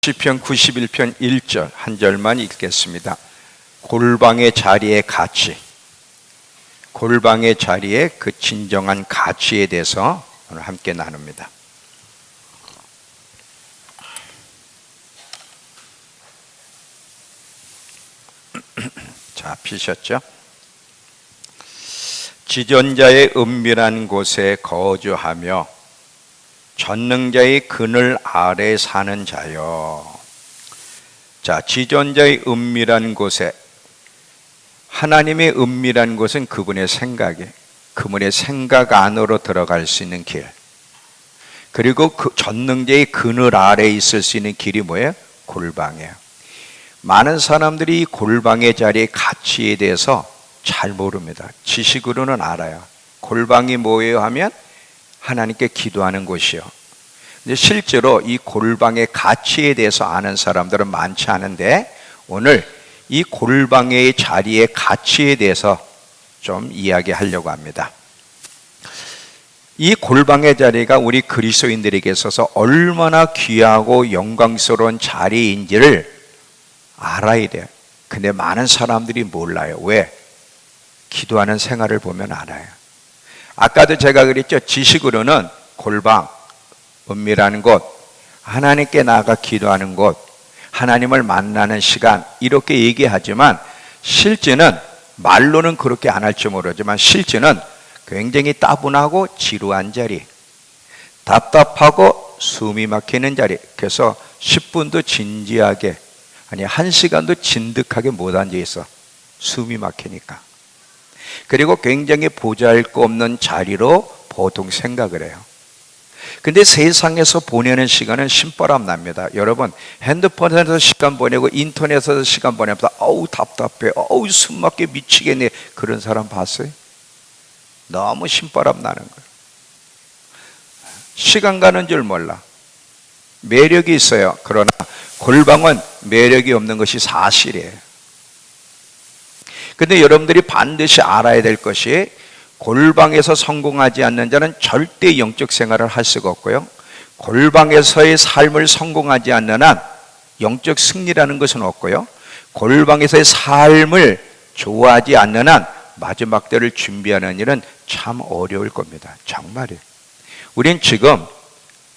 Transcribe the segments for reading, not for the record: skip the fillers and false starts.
시편 91편 1절 한 절만 읽겠습니다. 골방의 자리의 가치, 골방의 자리의 그 진정한 가치에 대해서 오늘 함께 나눕니다. 자, 피셨죠? 지존자의 은밀한 곳에 거주하며 전능자의 그늘 아래 사는 자여. 자, 지존자의 은밀한 곳에, 하나님의 은밀한 곳은 그분의 생각에, 그분의 생각 안으로 들어갈 수 있는 길, 그리고 그 전능자의 그늘 아래에 있을 수 있는 길이 뭐예요? 골방이에요. 많은 사람들이 이 골방의 자리의 가치에 대해서 잘 모릅니다. 지식으로는 알아요. 골방이 뭐예요 하면 하나님께 기도하는 곳이요. 근데 실제로 이 골방의 가치에 대해서 아는 사람들은 많지 않은데, 오늘 이 골방의 자리의 가치에 대해서 좀 이야기하려고 합니다. 이 골방의 자리가 우리 그리스도인들에게 있어서 얼마나 귀하고 영광스러운 자리인지를 알아야 돼요. 근데 많은 사람들이 몰라요. 왜? 기도하는 생활을 보면 알아요. 아까도 제가 그랬죠. 지식으로는 골방, 은밀한 곳, 하나님께 나아가 기도하는 곳, 하나님을 만나는 시간, 이렇게 얘기하지만 실제는, 말로는 그렇게 안 할지 모르지만 실제는 굉장히 따분하고 지루한 자리, 답답하고 숨이 막히는 자리. 그래서 10분도 진지하게, 아니 1시간도 진득하게 못 앉아 있어. 숨이 막히니까. 그리고 굉장히 보잘것없는 자리로 보통 생각을 해요. 근데 세상에서 보내는 시간은 신바람 납니다. 여러분, 핸드폰에서 시간 보내고 인터넷에서 시간 보내면서 어우 답답해, 어우 숨 막혀 미치겠네, 그런 사람 봤어요? 너무 신바람 나는 거예요. 시간 가는 줄 몰라. 매력이 있어요. 그러나 골방은 매력이 없는 것이 사실이에요. 근데 여러분들이 반드시 알아야 될 것이, 골방에서 성공하지 않는 자는 절대 영적 생활을 할 수가 없고요, 골방에서의 삶을 성공하지 않는 한 영적 승리라는 것은 없고요, 골방에서의 삶을 좋아하지 않는 한 마지막 때를 준비하는 일은 참 어려울 겁니다. 정말이에요. 우린 지금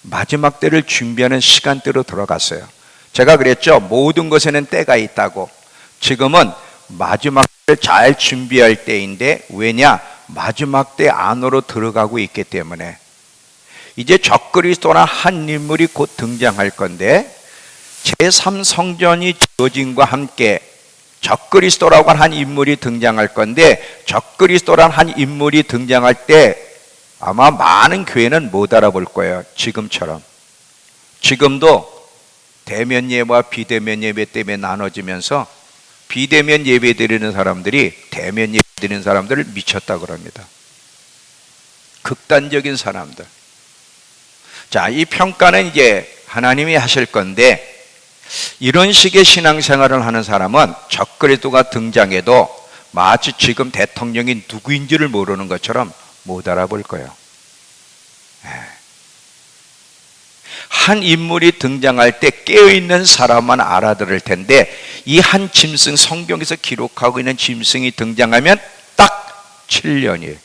마지막 때를 준비하는 시간대로 들어갔어요. 제가 그랬죠. 모든 것에는 때가 있다고. 지금은 마지막 때를 잘 준비할 때인데, 왜냐? 마지막 때 안으로 들어가고 있기 때문에. 이제 적그리스도나 한 인물이 곧 등장할 건데, 제3성전이 지어짐과 함께 적그리스도라고 한 인물이 등장할 건데, 적그리스도란 한 인물이 등장할 때 아마 많은 교회는 못 알아볼 거예요. 지금처럼. 지금도 대면 예배와 비대면 예배 때문에 나눠지면서 비대면 예배 드리는 사람들이 대면 예배 드리는 사람들을 미쳤다고 합니다. 극단적인 사람들. 자, 이 평가는 이제 하나님이 하실 건데, 이런 식의 신앙생활을 하는 사람은 적그리스도가 등장해도 마치 지금 대통령이 누구인지를 모르는 것처럼 못 알아볼 거예요. 한 인물이 등장할 때 깨어있는 사람만 알아들을 텐데, 이 한 짐승, 성경에서 기록하고 있는 짐승이 등장하면 딱 7년이에요.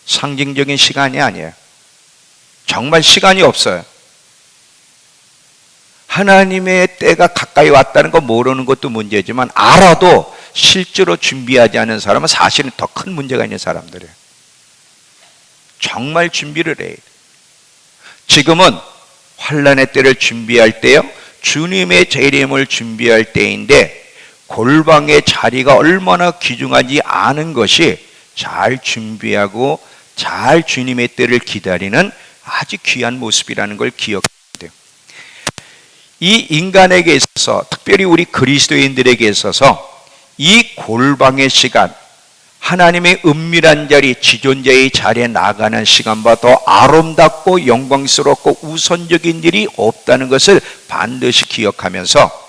상징적인 시간이 아니에요. 정말 시간이 없어요. 하나님의 때가 가까이 왔다는 거 모르는 것도 문제지만, 알아도 실제로 준비하지 않은 사람은 사실은 더 큰 문제가 있는 사람들이에요. 정말 준비를 해야 돼요. 지금은 환난의 때를 준비할 때요, 주님의 재림을 준비할 때인데, 골방의 자리가 얼마나 귀중한지 아는 것이 잘 준비하고 잘 주님의 때를 기다리는 아주 귀한 모습이라는 걸 기억해야 돼요. 이 인간에게 있어서, 특별히 우리 그리스도인들에게 있어서 이 골방의 시간, 하나님의 은밀한 자리, 지존자의 자리에 나가는 시간보다 더 아름답고 영광스럽고 우선적인 일이 없다는 것을 반드시 기억하면서,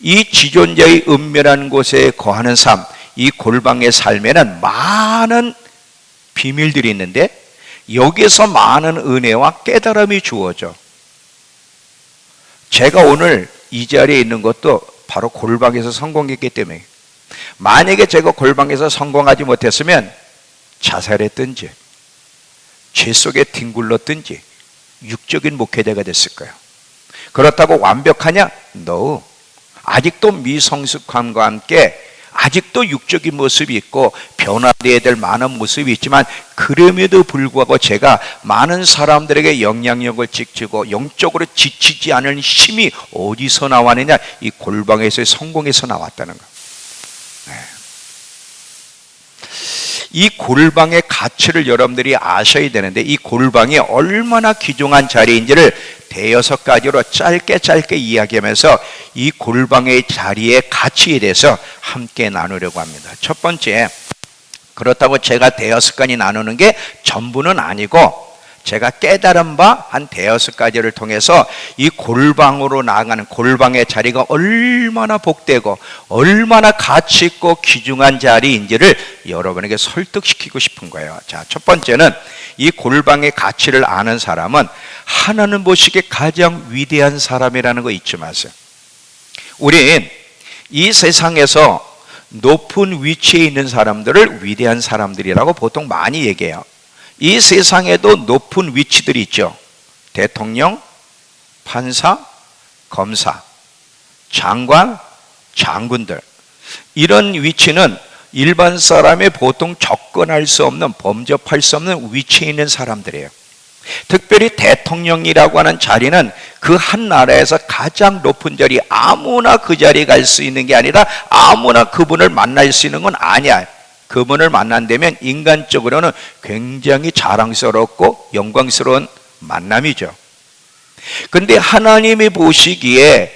이 지존자의 은밀한 곳에 거하는 삶, 이 골방의 삶에는 많은 비밀들이 있는데, 여기에서 많은 은혜와 깨달음이 주어져. 제가 오늘 이 자리에 있는 것도 바로 골방에서 성공했기 때문에, 만약에 제가 골방에서 성공하지 못했으면 자살했든지 죄 속에 뒹굴렀든지 육적인 목회자가 됐을 거예요. 그렇다고 완벽하냐? No. 아직도 미성숙함과 함께 아직도 육적인 모습이 있고 변화되어야 될 많은 모습이 있지만, 그럼에도 불구하고 제가 많은 사람들에게 영향력을 끼치고 영적으로 지치지 않은 힘이 어디서 나왔느냐? 이 골방에서의 성공에서 나왔다는 거. 이 골방의 가치를 여러분들이 아셔야 되는데, 이 골방이 얼마나 귀중한 자리인지를 대여섯 가지로 짧게 이야기하면서 이 골방의 자리의 가치에 대해서 함께 나누려고 합니다. 첫 번째, 그렇다고 제가 대여섯 가지 나누는 게 전부는 아니고, 제가 깨달은 바 한 대여섯 가지를 통해서 이 골방으로 나아가는 골방의 자리가 얼마나 복되고 얼마나 가치 있고 귀중한 자리인지를 여러분에게 설득시키고 싶은 거예요. 자, 첫 번째는 이 골방의 가치를 아는 사람은 하나님 보시기에 가장 위대한 사람이라는 거 잊지 마세요. 우린 이 세상에서 높은 위치에 있는 사람들을 위대한 사람들이라고 보통 많이 얘기해요. 이 세상에도 높은 위치들이 있죠. 대통령, 판사, 검사, 장관, 장군들. 이런 위치는 일반 사람이 보통 접근할 수 없는, 범접할 수 없는 위치에 있는 사람들이에요. 특별히 대통령이라고 하는 자리는 그 한 나라에서 가장 높은 자리, 아무나 그 자리에 갈 수 있는 게 아니라 아무나 그분을 만날 수 있는 건 아니야. 그분을 만난다면 인간적으로는 굉장히 자랑스럽고 영광스러운 만남이죠. 그런데 하나님이 보시기에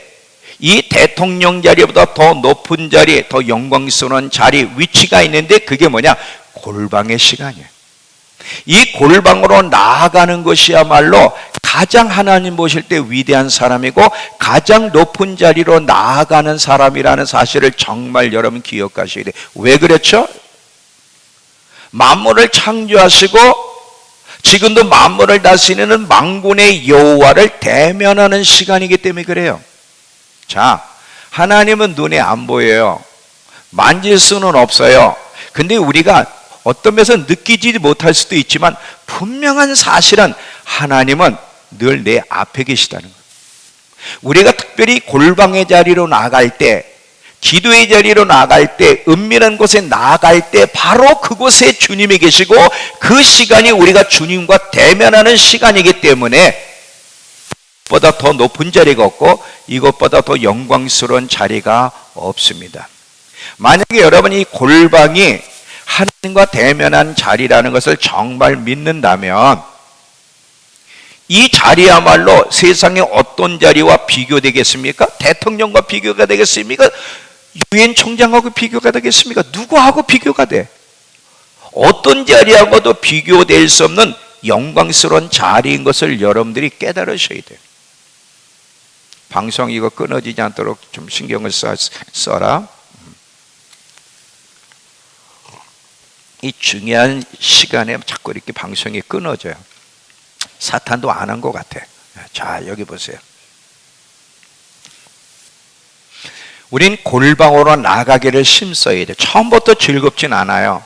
이 대통령 자리보다 더 높은 자리, 더 영광스러운 자리, 위치가 있는데, 그게 뭐냐? 골방의 시간이에요. 이 골방으로 나아가는 것이야말로 가장 하나님 보실 때 위대한 사람이고 가장 높은 자리로 나아가는 사람이라는 사실을 정말 여러분 기억하셔야 돼요. 왜 그렇죠? 만물을 창조하시고 지금도 만물을 다스리는 만군의 여호와를 대면하는 시간이기 때문에 그래요. 자, 하나님은 눈에 안 보여요. 만질 수는 없어요. 근데 우리가 어떤 면에서 느끼지 못할 수도 있지만 분명한 사실은 하나님은 늘 내 앞에 계시다는 거예요. 우리가 특별히 골방의 자리로 나갈 때, 기도의 자리로 나갈 때, 은밀한 곳에 나갈 때 바로 그곳에 주님이 계시고 그 시간이 우리가 주님과 대면하는 시간이기 때문에 이것보다 더 높은 자리가 없고 이것보다 더 영광스러운 자리가 없습니다. 만약에 여러분이 골방이 하나님과 대면한 자리라는 것을 정말 믿는다면 이 자리야말로 세상의 어떤 자리와 비교되겠습니까? 대통령과 비교가 되겠습니까? 유엔 총장하고 비교가 되겠습니까? 누구하고 비교가 돼? 어떤 자리하고도 비교될 수 없는 영광스러운 자리인 것을 여러분들이 깨달으셔야 돼요. 방송 이거 끊어지지 않도록 좀 신경을 써라. 이 중요한 시간에 자꾸 이렇게 방송이 끊어져요. 사탄도 안 한 것 같아. 자, 여기 보세요. 우린 골방으로 나가기를 힘써야 돼. 처음부터 즐겁진 않아요.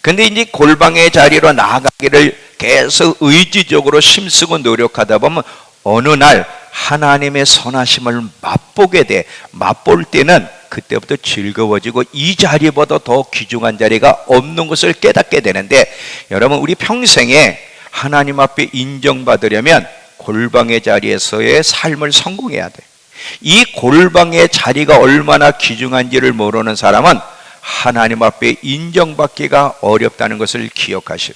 근데 이제 골방의 자리로 나가기를 계속 의지적으로 힘쓰고 노력하다 보면 어느 날 하나님의 선하심을 맛보게 돼. 맛볼 때는 그때부터 즐거워지고 이 자리보다 더 귀중한 자리가 없는 것을 깨닫게 되는데, 여러분 우리 평생에 하나님 앞에 인정받으려면 골방의 자리에서의 삶을 성공해야 돼. 이 골방의 자리가 얼마나 귀중한지를 모르는 사람은 하나님 앞에 인정받기가 어렵다는 것을 기억하시오.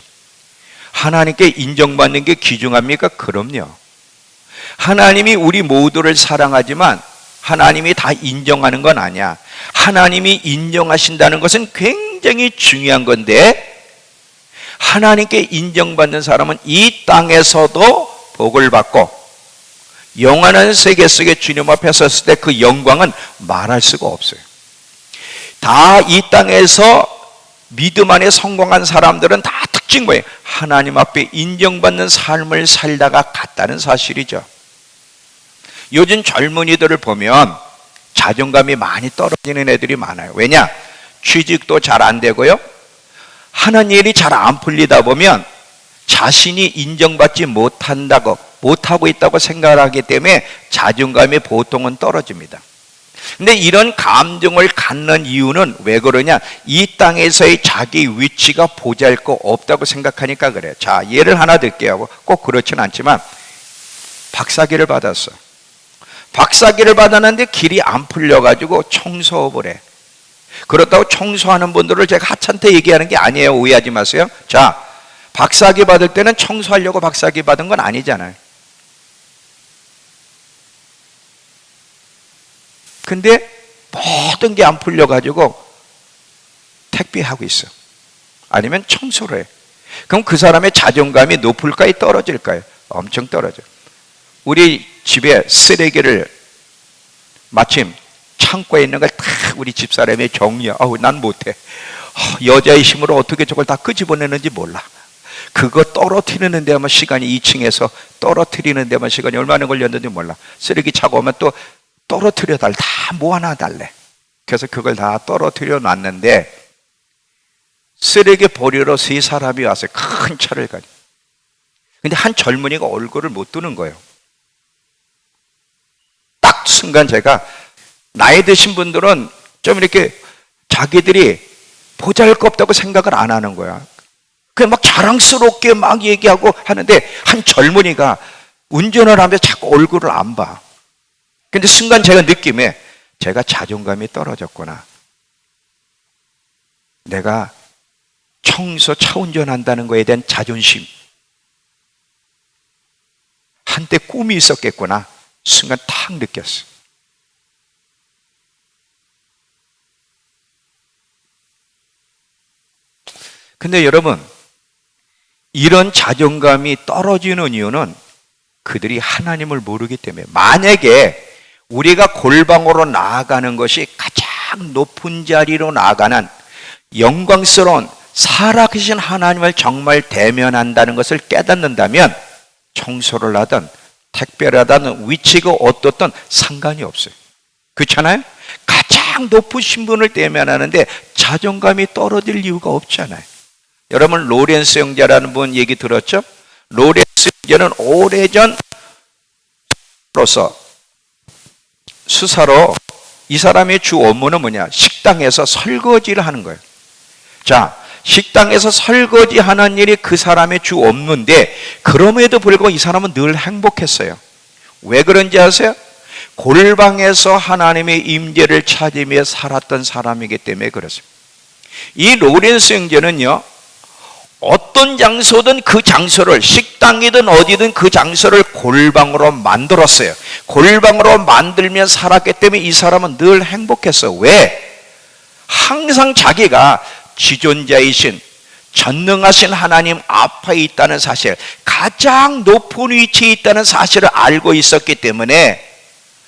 하나님께 인정받는 게 귀중합니까? 그럼요. 하나님이 우리 모두를 사랑하지만 하나님이 다 인정하는 건 아니야. 하나님이 인정하신다는 것은 굉장히 중요한 건데, 하나님께 인정받는 사람은 이 땅에서도 복을 받고 영원한 세계 속에 주님 앞에 섰을 때 그 영광은 말할 수가 없어요. 다 이 땅에서 믿음 안에 성공한 사람들은 다 특징 뭐예요? 하나님 앞에 인정받는 삶을 살다가 갔다는 사실이죠. 요즘 젊은이들을 보면 자존감이 많이 떨어지는 애들이 많아요. 왜냐? 취직도 잘 안 되고요. 하는 일이 잘 안 풀리다 보면 자신이 인정받지 못하고 있다고 생각하기 때문에 자존감이 보통은 떨어집니다. 근데 이런 감정을 갖는 이유는 왜 그러냐? 이 땅에서의 자기 위치가 보잘것없다고 생각하니까 그래요. 자, 예를 하나 들게요. 꼭 그렇진 않지만 박사기를 받았어. 박사기를 받았는데 길이 안 풀려가지고 청소업을 해. 그렇다고 청소하는 분들을 제가 하찮게 얘기하는 게 아니에요. 오해하지 마세요. 자, 박사기 받을 때는 청소하려고 박사기 받은 건 아니잖아요. 근데 모든 게 안 풀려가지고 택배하고 있어. 아니면 청소를 해. 그럼 그 사람의 자존감이 높을까요? 떨어질까요? 엄청 떨어져. 우리 집에 쓰레기를 마침 창고에 있는 걸 다 우리 집사람이 정리해. 난 못해. 여자의 힘으로 어떻게 저걸 다 끄집어내는지 몰라. 그거 떨어뜨리는 데만 시간이 2층에서 떨어뜨리는 데만 시간이 얼마나 걸렸는지 몰라. 쓰레기 차고 오면 또 떨어뜨려 달래. 다 모아놔 달래. 그래서 그걸 다 떨어뜨려 놨는데 쓰레기 버리러 세 사람이 와서 큰 차를 가니. 근데 한 젊은이가 얼굴을 못 뜨는 거예요. 딱 순간 제가 나이 드신 분들은 좀 이렇게 자기들이 보잘것없다고 생각을 안 하는 거야. 그냥 막 자랑스럽게 막 얘기하고 하는데 한 젊은이가 운전을 하면서 자꾸 얼굴을 안 봐. 근데 순간 제가 느낌에 제가 자존감이 떨어졌구나. 내가 청소 차 운전한다는 거에 대한 자존심. 한때 꿈이 있었겠구나. 순간 탁 느꼈어. 근데 여러분, 이런 자존감이 떨어지는 이유는 그들이 하나님을 모르기 때문에, 만약에 우리가 골방으로 나아가는 것이 가장 높은 자리로 나아가는 영광스러운 살아계신 하나님을 정말 대면한다는 것을 깨닫는다면 청소를 하든 택배를 하든 위치가 어떻든 상관이 없어요. 그렇잖아요? 가장 높으신 분을 대면하는데 자존감이 떨어질 이유가 없잖아요. 여러분, 로렌스 형제라는 분 얘기 들었죠? 로렌스 형제는 오래전 수사로 이 사람의 주 업무는 뭐냐? 식당에서 설거지를 하는 거예요. 자, 식당에서 설거지하는 일이 그 사람의 주 업무인데 그럼에도 불구하고 이 사람은 늘 행복했어요. 왜 그런지 아세요? 골방에서 하나님의 임재를 찾으며 살았던 사람이기 때문에 그렇습니다. 이 로렌스 형제는요, 어떤 장소든 그 장소를, 식당이든 어디든 그 장소를 골방으로 만들었어요. 골방으로 만들며 살았기 때문에 이 사람은 늘 행복했어요. 왜? 항상 자기가 지존자이신 전능하신 하나님 앞에 있다는 사실, 가장 높은 위치에 있다는 사실을 알고 있었기 때문에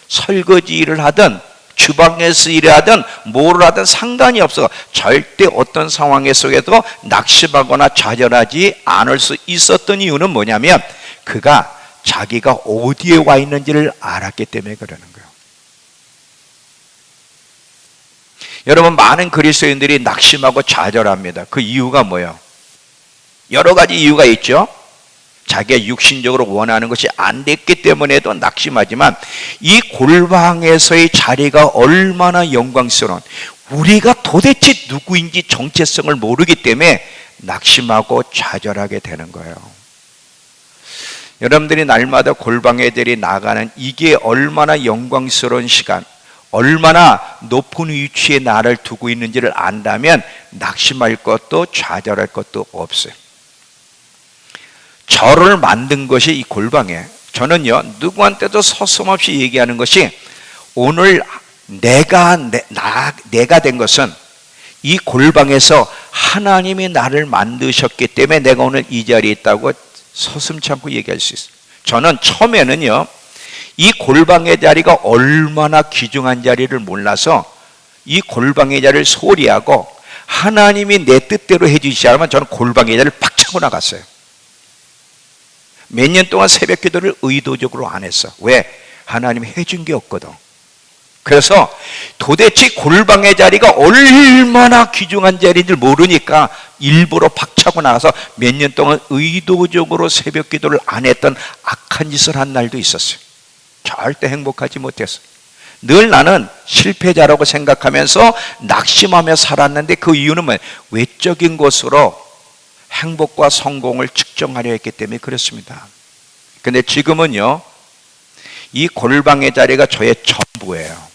설거지 일을 하든 주방에서 일을 하든 뭘 하든 상관이 없어. 절대 어떤 상황 속에도 낙심하거나 좌절하지 않을 수 있었던 이유는 뭐냐면 그가 자기가 어디에 와 있는지를 알았기 때문에 그러는 거예요. 여러분, 많은 그리스도인들이 낙심하고 좌절합니다. 그 이유가 뭐예요? 여러 가지 이유가 있죠. 자기가 육신적으로 원하는 것이 안 됐기 때문에도 낙심하지만 이 골방에서의 자리가 얼마나 영광스러운, 우리가 도대체 누구인지 정체성을 모르기 때문에 낙심하고 좌절하게 되는 거예요. 여러분들이 날마다 골방에 들이 나가는 이게 얼마나 영광스러운 시간, 얼마나 높은 위치에 나를 두고 있는지를 안다면 낙심할 것도 좌절할 것도 없어요. 저를 만든 것이 이 골방이에요. 저는요, 누구한테도 서슴없이 얘기하는 것이 오늘 내가 된 것은 이 골방에서 하나님이 나를 만드셨기 때문에 내가 오늘 이 자리에 있다고 서슴지 않고 얘기할 수 있어요. 저는 처음에는요, 이 골방의 자리가 얼마나 귀중한 자리를 몰라서 이 골방의 자리를 소홀히 하고 하나님이 내 뜻대로 해주시지 않으면 저는 골방의 자리를 팍 차고 나갔어요. 몇 년 동안 새벽 기도를 의도적으로 안 했어. 왜? 하나님이 해준 게 없거든. 그래서 도대체 골방의 자리가 얼마나 귀중한 자리인지 모르니까 일부러 박차고 나가서 몇 년 동안 의도적으로 새벽 기도를 안 했던 악한 짓을 한 날도 있었어요. 절대 행복하지 못했어요. 늘 나는 실패자라고 생각하면서 낙심하며 살았는데 그 이유는 뭐예요? 외적인 것으로 행복과 성공을 측정하려 했기 때문에 그렇습니다. 근데 지금은요, 이 골방의 자리가 저의 전부예요.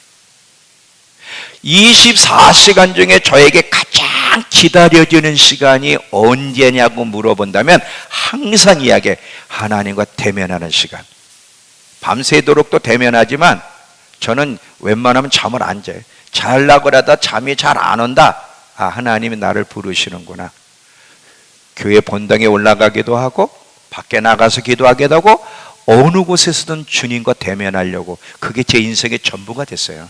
24시간 중에 저에게 가장 기다려지는 시간이 언제냐고 물어본다면 항상 이야기해. 하나님과 대면하는 시간. 밤새도록도 대면하지만 저는 웬만하면 잠을 안 자요. 자려고 그러다 잠이 잘 안 온다. 아, 하나님이 나를 부르시는구나. 교회 본당에 올라가기도 하고 밖에 나가서 기도하기도 하고 어느 곳에서든 주님과 대면하려고, 그게 제 인생의 전부가 됐어요.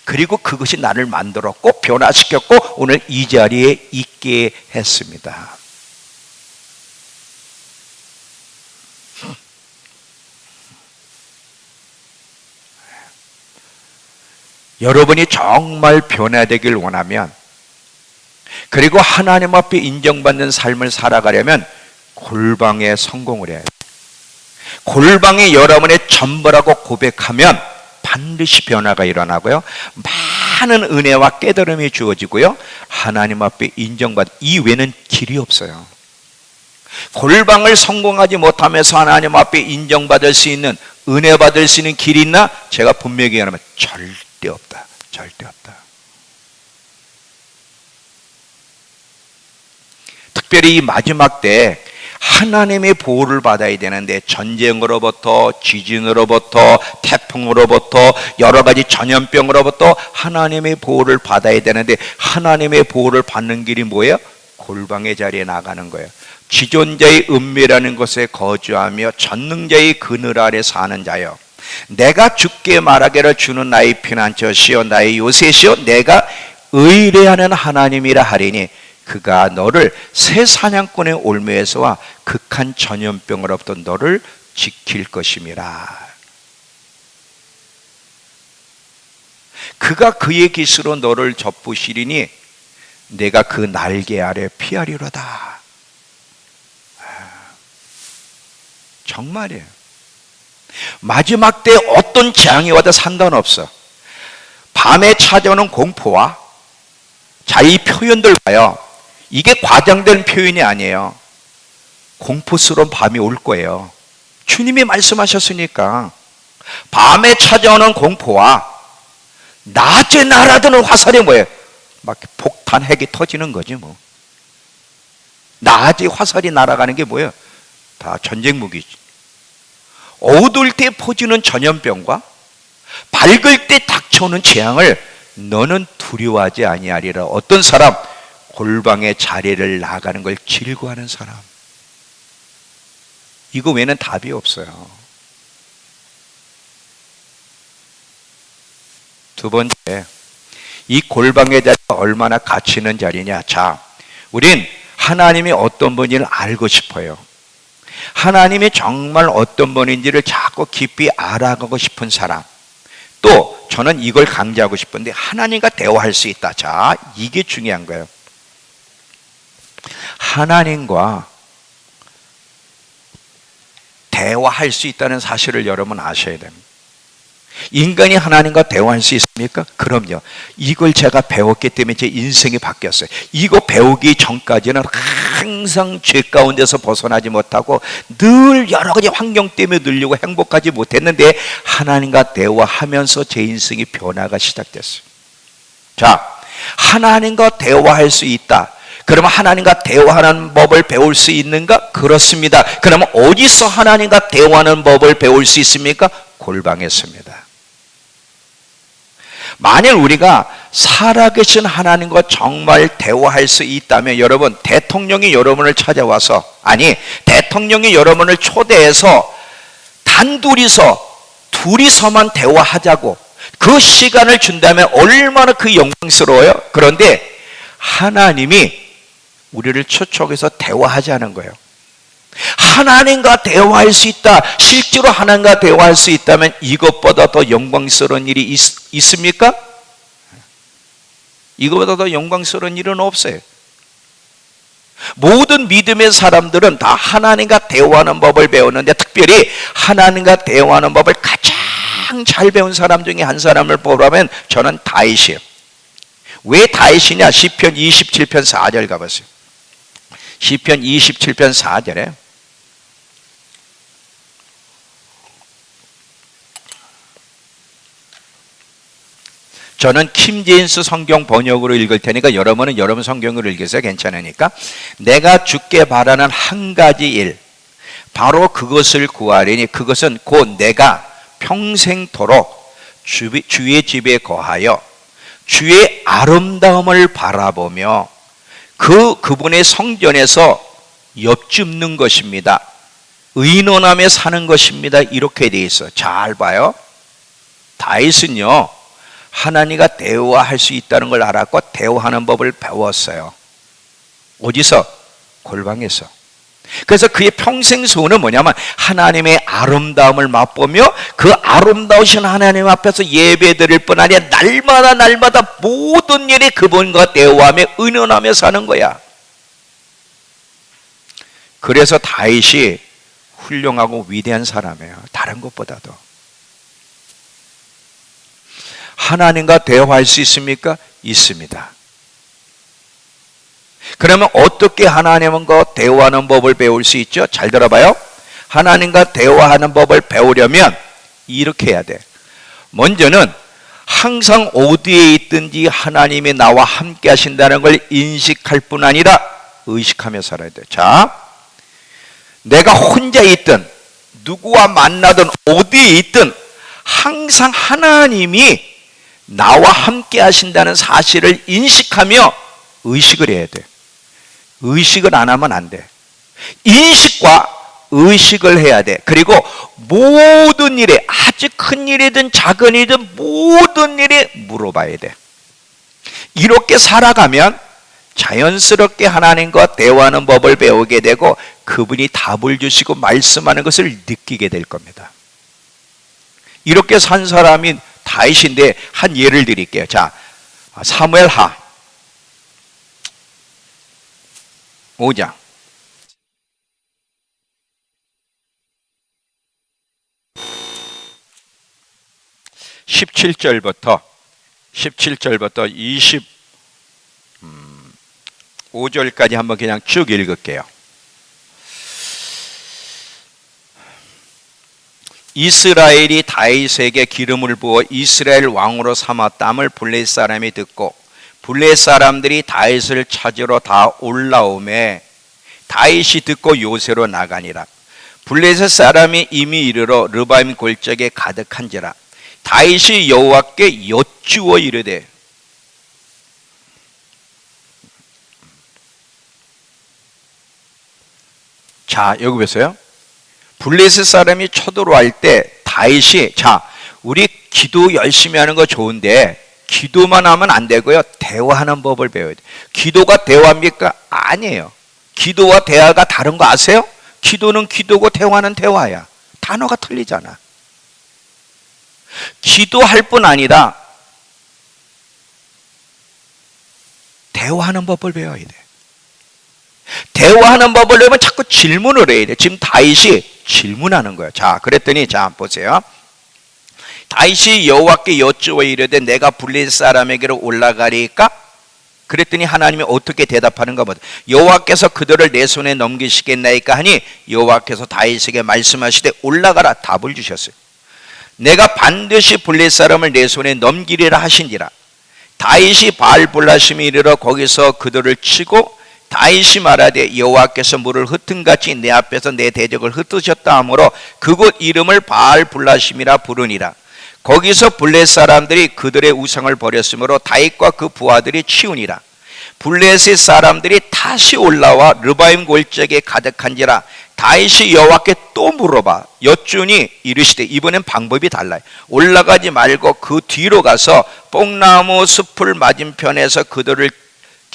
그리고 그것이 나를 만들었고 변화시켰고 오늘 이 자리에 있게 했습니다. 여러분이 정말 변화되길 원하면, 그리고 하나님 앞에 인정받는 삶을 살아가려면 골방에 성공을 해야 돼요. 골방이 여러분의 전부라고 고백하면 반드시 변화가 일어나고요, 많은 은혜와 깨달음이 주어지고요, 하나님 앞에 인정받, 이 외에는 길이 없어요. 골방을 성공하지 못하면서 하나님 앞에 인정받을 수 있는, 은혜 받을 수 있는 길이 있나? 제가 분명히 얘기하면 절대 없다. 절대 없다. 특별히 이 마지막 때 하나님의 보호를 받아야 되는데, 전쟁으로부터, 지진으로부터, 태풍으로부터, 여러 가지 전염병으로부터 하나님의 보호를 받아야 되는데, 하나님의 보호를 받는 길이 뭐예요? 골방의 자리에 나가는 거예요. 지존자의 은밀하는 곳에 거주하며 전능자의 그늘 아래 사는 자여, 내가 주께 말하기를 주는 나의 피난처시요 나의 요새시요 내가 의뢰하는 하나님이라 하리니 그가 너를 새 사냥꾼의 올무에서와 극한 전염병으로부터 너를 지킬 것임이라. 그가 그의 깃으로 너를 접부시리니 내가 그 날개 아래 피하리로다. 정말이에요. 마지막 때 어떤 재앙이 와도 상관없어. 밤에 찾아오는 공포와, 자, 이 표현들 봐요. 이게 과장된 표현이 아니에요. 공포스러운 밤이 올 거예요. 주님이 말씀하셨으니까. 밤에 찾아오는 공포와 낮에 날아드는 화살이 뭐예요? 막 폭탄 핵이 터지는 거지 뭐. 낮에 화살이 날아가는 게 뭐예요? 다 전쟁 무기지. 어두울 때 퍼지는 전염병과 밝을 때 닥쳐오는 재앙을 너는 두려워하지 아니하리라. 어떤 사람? 골방의 자리를 나가는 걸 즐거워하는 사람. 이거 외에는 답이 없어요. 두 번째, 이 골방의 자리가 얼마나 가치 있는 자리냐. 자, 우린 하나님이 어떤 분인지를 알고 싶어요. 하나님이 정말 어떤 분인지를 자꾸 깊이 알아가고 싶은 사람. 또 저는 이걸 강조하고 싶은데, 하나님과 대화할 수 있다. 자, 이게 중요한 거예요. 하나님과 대화할 수 있다는 사실을 여러분 아셔야 됩니다. 인간이 하나님과 대화할 수 있습니까? 그럼요. 이걸 제가 배웠기 때문에 제 인생이 바뀌었어요. 이거 배우기 전까지는 항상 죄 가운데서 벗어나지 못하고 늘 여러 가지 환경 때문에 늘려고 행복하지 못했는데, 하나님과 대화하면서 제 인생이 변화가 시작됐어요. 자, 하나님과 대화할 수 있다. 그러면 하나님과 대화하는 법을 배울 수 있는가? 그렇습니다. 그러면 어디서 하나님과 대화하는 법을 배울 수 있습니까? 골방에서입니다. 만일 우리가 살아계신 하나님과 정말 대화할 수 있다면, 여러분, 대통령이 여러분을 찾아와서, 아니 대통령이 여러분을 초대해서 둘이서만 대화하자고 그 시간을 준다면 얼마나 그 영광스러워요. 그런데 하나님이 우리를 초청해서 대화하자는 거예요. 하나님과 대화할 수 있다. 실제로 하나님과 대화할 수 있다면 이것보다 더 영광스러운 일이 있습니까? 이것보다 더 영광스러운 일은 없어요. 모든 믿음의 사람들은 다 하나님과 대화하는 법을 배우는데, 특별히 하나님과 대화하는 법을 가장 잘 배운 사람 중에 한 사람을 보라면 저는 다윗이에요. 왜 다윗이냐? 시편 27편 4절 가보세요. 시편 27편 4절에 저는 킴제임스 성경 번역으로 읽을 테니까 여러분은 여러분 성경으로 읽으세요. 괜찮으니까. 내가 주께 바라는 한 가지 일, 바로 그것을 구하리니 그것은 곧 내가 평생토록 주의 집에 거하여 주의 아름다움을 바라보며 그분의 성전에서 엽줍는 것입니다. 의논하며 사는 것입니다. 이렇게 돼 있어. 잘 봐요. 다윗은요, 하나님과 대화할 수 있다는 걸 알았고 대화하는 법을 배웠어요. 어디서? 골방에서. 그래서 그의 평생 소원은 뭐냐면 하나님의 아름다움을 맛보며 그 아름다우신 하나님 앞에서 예배드릴 뿐 아니라 날마다 모든 일에 그분과 대화하며 의논하며 사는 거야. 그래서 다윗이 훌륭하고 위대한 사람이에요. 다른 것보다도. 하나님과 대화할 수 있습니까? 있습니다. 그러면 어떻게 하나님과 대화하는 법을 배울 수 있죠? 잘 들어봐요. 하나님과 대화하는 법을 배우려면 이렇게 해야 돼. 먼저는 항상 어디에 있든지 하나님이 나와 함께 하신다는 걸 인식할 뿐 아니라 의식하며 살아야 돼. 자, 내가 혼자 있든 누구와 만나든 어디에 있든 항상 하나님이 나와 함께 하신다는 사실을 인식하며 의식을 해야 돼. 의식을 안 하면 안 돼. 인식과 의식을 해야 돼. 그리고 모든 일에, 아주 큰 일이든 작은 일이든 모든 일에 물어봐야 돼. 이렇게 살아가면 자연스럽게 하나님과 대화하는 법을 배우게 되고 그분이 답을 주시고 말씀하는 것을 느끼게 될 겁니다. 이렇게 산 사람이 다윗인데 한 예를 드릴게요. 자, 사무엘하 5장 17절부터 25절까지 한번 그냥 쭉 읽을게요. 이스라엘이 다윗에게 기름을 부어 이스라엘 왕으로 삼았담을 블레셋 사람이 듣고 블레셋 사람들이 다윗을 찾으러 다 올라오매 다윗이 듣고 요새로 나가니라. 블레셋 사람이 이미 이르러 르바임 골짜기에 가득한지라. 다윗이 여호와께 여쭈어 이르되, 자 여기 보세요. 블레셋 사람이 쳐들어올 때 다윗이, 자 우리 기도 열심히 하는 거 좋은데 기도만 하면 안 되고요, 대화하는 법을 배워야 돼요. 기도가 대화입니까? 아니에요. 기도와 대화가 다른 거 아세요? 기도는 기도고 대화는 대화야. 단어가 틀리잖아. 기도할 뿐 아니라 대화하는 법을 배워야 돼. 대화하는 법을 배우면 자꾸 질문을 해야 돼. 지금 다윗이 질문하는 거예요. 자, 그랬더니 자 보세요. 다윗이 여호와께 여쭈어 이르되 내가 블레셋 사람에게로 올라가리까? 그랬더니 하나님이 어떻게 대답하는가 보다. 여호와께서 그들을 내 손에 넘기시겠나이까 하니 여호와께서 다윗에게 말씀하시되 올라가라. 답을 주셨어요. 내가 반드시 블레셋 사람을 내 손에 넘기리라 하신지라. 다윗이 바알볼라심에 이르러 거기서 그들을 치고 다윗이 말하되 여호와께서 물을 흩은같이 내 앞에서 내 대적을 흩으셨다 하므로 그곳 이름을 바알볼라심이라 부르니라. 거기서 블레셋 사람들이 그들의 우상을 버렸으므로 다윗과 그 부하들이 치우니라. 블레셋 사람들이 다시 올라와 르바임 골짜기에 가득한지라. 다윗이 여호와께 또 물어봐 여쭈니 이르시되, 이번엔 방법이 달라요. 올라가지 말고 그 뒤로 가서 뽕나무 숲을 맞은편에서 그들을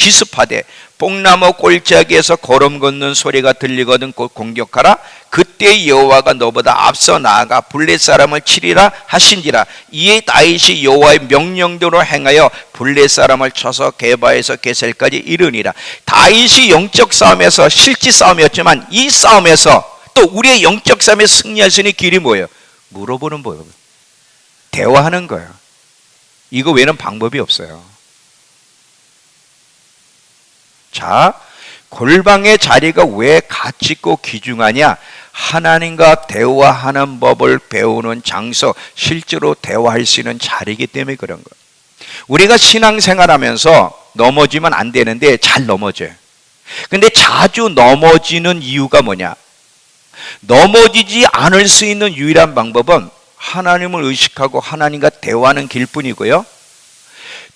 기습하되 뽕나무 골짜기에서 걸음 걷는 소리가 들리거든 곧 공격하라. 그때 여호와가 너보다 앞서 나아가 블레 사람을 치리라 하신지라. 이에 다윗이 여호와의 명령대로 행하여 블레 사람을 쳐서 게바에서 게셀까지 이르니라. 다윗이 영적 싸움에서 실제 싸움이었지만 이 싸움에서 또 우리의 영적 싸움에 승리할 수 있는 길이 뭐예요? 물어보는 거예요. 대화하는 거예요. 이거 외에는 방법이 없어요. 자, 골방의 자리가 왜 가치 있고 귀중하냐? 하나님과 대화하는 법을 배우는 장소, 실제로 대화할 수 있는 자리이기 때문에 그런 거예요. 우리가 신앙생활하면서 넘어지면 안 되는데 잘 넘어져요. 근데 자주 넘어지는 이유가 뭐냐? 넘어지지 않을 수 있는 유일한 방법은 하나님을 의식하고 하나님과 대화하는 길뿐이고요.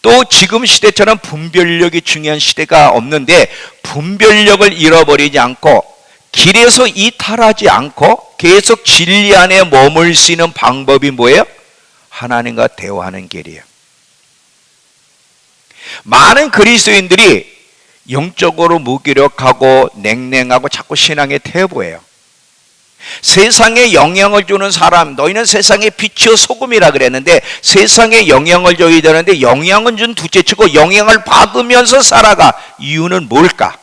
또 지금 시대처럼 분별력이 중요한 시대가 없는데 분별력을 잃어버리지 않고 길에서 이탈하지 않고 계속 진리 안에 머물 수 있는 방법이 뭐예요? 하나님과 대화하는 길이에요. 많은 그리스도인들이 영적으로 무기력하고 냉랭하고 자꾸 신앙에 퇴보해요. 세상에 영향을 주는 사람, 너희는 세상의 빛이요 소금이라 그랬는데 세상에 영향을 줘야 되는데 영향은 준 둘째치고 영향을 받으면서 살아가. 이유는 뭘까?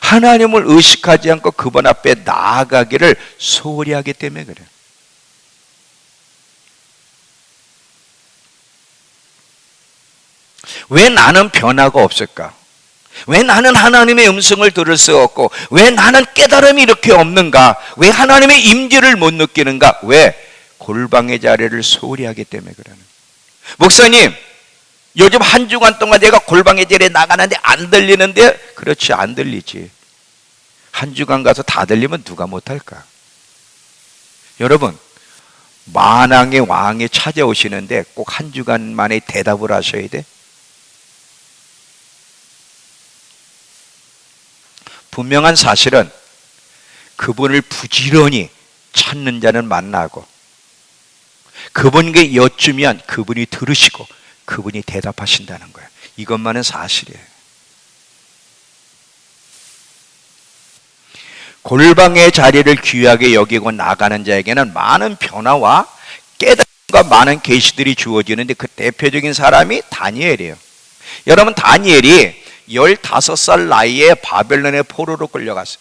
하나님을 의식하지 않고 그분 앞에 나아가기를 소홀히 하기 때문에 그래요. 왜 나는 변화가 없을까? 왜 나는 하나님의 음성을 들을 수 없고 왜 나는 깨달음이 이렇게 없는가? 왜 하나님의 임재를 못 느끼는가? 왜? 골방의 자리를 소홀히 하기 때문에 그러는. 목사님, 요즘 한 주간 동안 내가 골방의 자리에 나가는데 안 들리는데? 그렇지, 안 들리지. 한 주간 가서 다 들리면 누가 못할까? 여러분, 만왕의 왕이 찾아오시는데 꼭 한 주간 만에 대답을 하셔야 돼? 분명한 사실은 그분을 부지런히 찾는 자는 만나고 그분에게 여쭈면 그분이 들으시고 그분이 대답하신다는 거예요. 이것만은 사실이에요. 골방의 자리를 귀하게 여기고 나가는 자에게는 많은 변화와 깨달음과 많은 계시들이 주어지는데 그 대표적인 사람이 다니엘이에요. 여러분, 다니엘이 15살 나이에 바벨론의 포로로 끌려갔어요.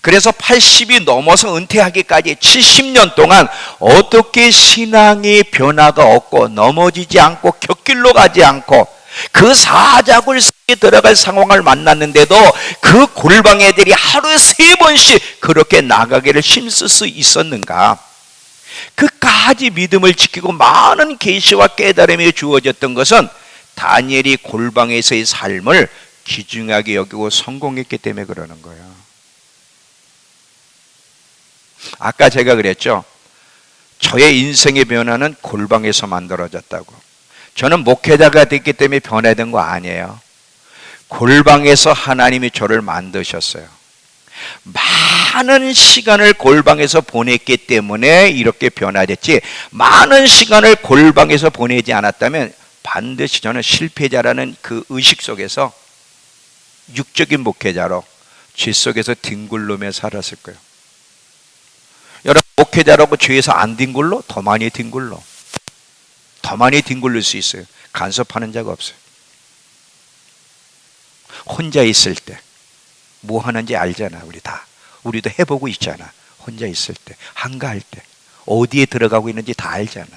그래서 80이 넘어서 은퇴하기까지 70년 동안 어떻게 신앙의 변화가 없고 넘어지지 않고 곁길로 가지 않고 그 사자굴 속에 들어갈 상황을 만났는데도 그 골방 애들이 하루에 3번씩 그렇게 나가기를 힘쓸 수 있었는가? 그까지 믿음을 지키고 많은 계시와 깨달음이 주어졌던 것은 다니엘이 골방에서의 삶을 귀중하게 여기고 성공했기 때문에 그러는 거예요. 아까 제가 그랬죠. 저의 인생의 변화는 골방에서 만들어졌다고. 저는 목회자가 됐기 때문에 변화된 거 아니에요. 골방에서 하나님이 저를 만드셨어요. 많은 시간을 골방에서 보냈기 때문에 이렇게 변화됐지, 많은 시간을 골방에서 보내지 않았다면 반드시 저는 실패자라는 그 의식 속에서 육적인 목회자로 죄 속에서 뒹굴르며 살았을 거예요. 여러분, 목회자라고 죄에서 안 뒹굴러? 더 많이 뒹굴러. 더 많이 뒹굴릴 수 있어요. 간섭하는 자가 없어요. 혼자 있을 때 뭐 하는지 알잖아. 우리 다. 우리도 해보고 있잖아. 혼자 있을 때, 한가할 때 어디에 들어가고 있는지 다 알잖아.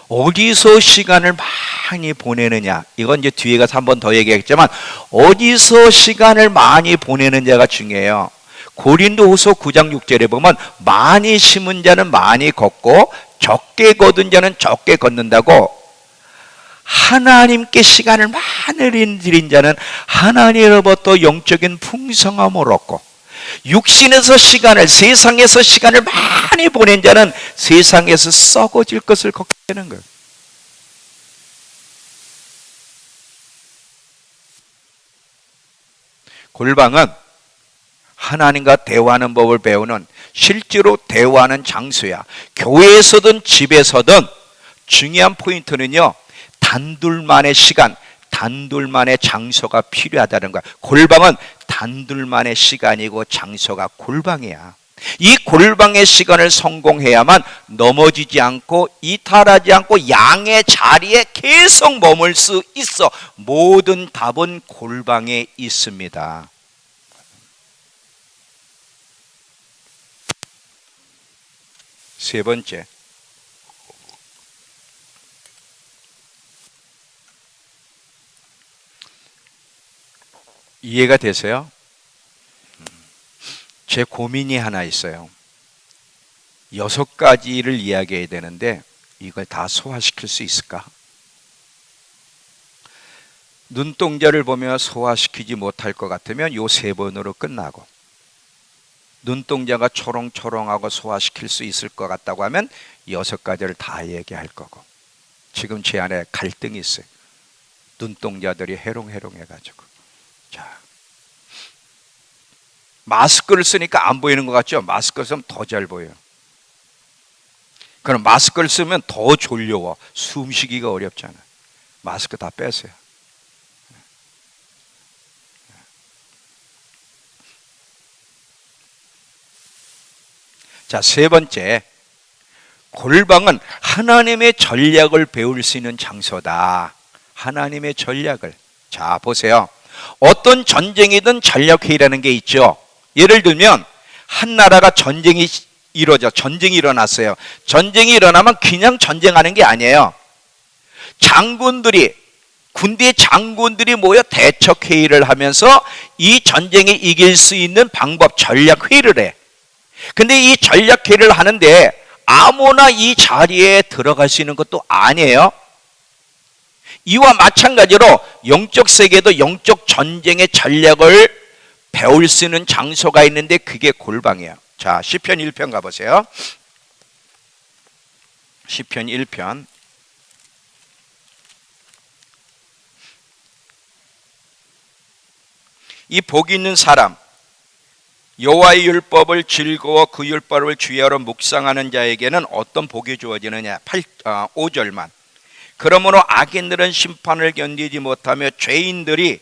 어디서 시간을 많이 보내느냐, 이건 이제 뒤에 가서 한 번 더 얘기하겠지만 어디서 시간을 많이 보내느냐가 중요해요. 고린도후서 9장 6절에 보면 많이 심은 자는 많이 걷고 적게 거둔 자는 적게 걷는다고. 하나님께 시간을 많이 드린 자는 하나님으로부터 영적인 풍성함을 얻고, 육신에서 시간을, 세상에서 시간을 많이 보낸 자는 세상에서 썩어질 것을 걷게 되는 거예요. 골방은 하나님과 대화하는 법을 배우는, 실제로 대화하는 장소야. 교회에서든 집에서든 중요한 포인트는요, 단둘만의 시간, 단둘만의 장소가 필요하다는 거야. 골방은 단둘만의 시간이고 장소가 골방이야. 이 골방의 시간을 성공해야만 넘어지지 않고 이탈하지 않고 양의 자리에 계속 머물 수 있어. 모든 답은 골방에 있습니다. 세 번째, 이해가 되세요? 제 고민이 하나 있어요. 6가지를 이야기해야 되는데 이걸 다 소화시킬 수 있을까? 눈동자를 보며 소화시키지 못할 것 같으면 요 3번으로 끝나고, 눈동자가 초롱초롱하고 소화시킬 수 있을 것 같다고 하면 6가지를 다 얘기할 거고. 지금 제 안에 갈등이 있어요. 눈동자들이 해롱해롱해가지고. 자, 마스크를 쓰니까 안 보이는 것 같죠? 마스크를 쓰면 더 잘 보여요. 그럼 마스크를 쓰면 더 졸려워. 숨쉬기가 어렵잖아요. 마스크 다 빼세요. 자, 세 번째, 골방은 하나님의 전략을 배울 수 있는 장소다. 하나님의 전략을. 자, 보세요. 어떤 전쟁이든 전략회의라는 게 있죠. 예를 들면 한 나라가 전쟁이 일어났어요. 전쟁이 일어나면 그냥 전쟁하는 게 아니에요. 군대 장군들이 모여 대척회의를 하면서 이 전쟁에 이길 수 있는 방법, 전략회의를 해. 근데 이 전략회의를 하는데 아무나 이 자리에 들어갈 수 있는 것도 아니에요. 이와 마찬가지로 영적 세계도 영적 전쟁의 전략을 배울 수 있는 장소가 있는데 그게 골방이에요. 자, 시편 1편 가보세요. 시편 1편. 이 복 있는 사람, 여호와의 율법을 즐거워 그 율법을 주야로 묵상하는 자에게는 어떤 복이 주어지느냐. 5절만. 그러므로 악인들은 심판을 견디지 못하며 죄인들이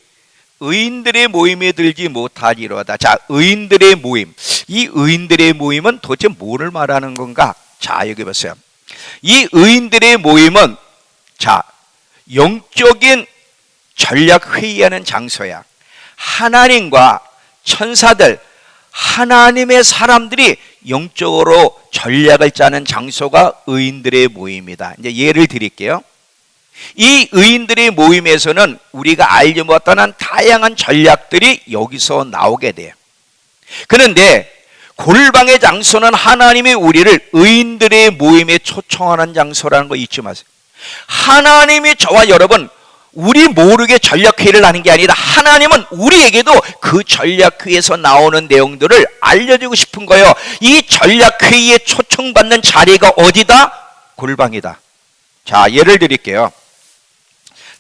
의인들의 모임에 들지 못하리로다. 자, 의인들의 모임. 이 의인들의 모임은 도대체 뭐를 말하는 건가? 자, 여기 보세요. 이 의인들의 모임은, 자, 영적인 전략 회의하는 장소야. 하나님과 천사들, 하나님의 사람들이 영적으로 전략을 짜는 장소가 의인들의 모임이다. 이제 예를 드릴게요. 이 의인들의 모임에서는 우리가 알지 못하는 다양한 전략들이 여기서 나오게 돼요. 그런데 골방의 장소는 하나님이 우리를 의인들의 모임에 초청하는 장소라는 거 잊지 마세요. 하나님이 저와 여러분 우리 모르게 전략회의를 하는 게 아니라 하나님은 우리에게도 그 전략회의에서 나오는 내용들을 알려주고 싶은 거예요. 이 전략회의에 초청받는 자리가 어디다? 골방이다. 자, 예를 드릴게요.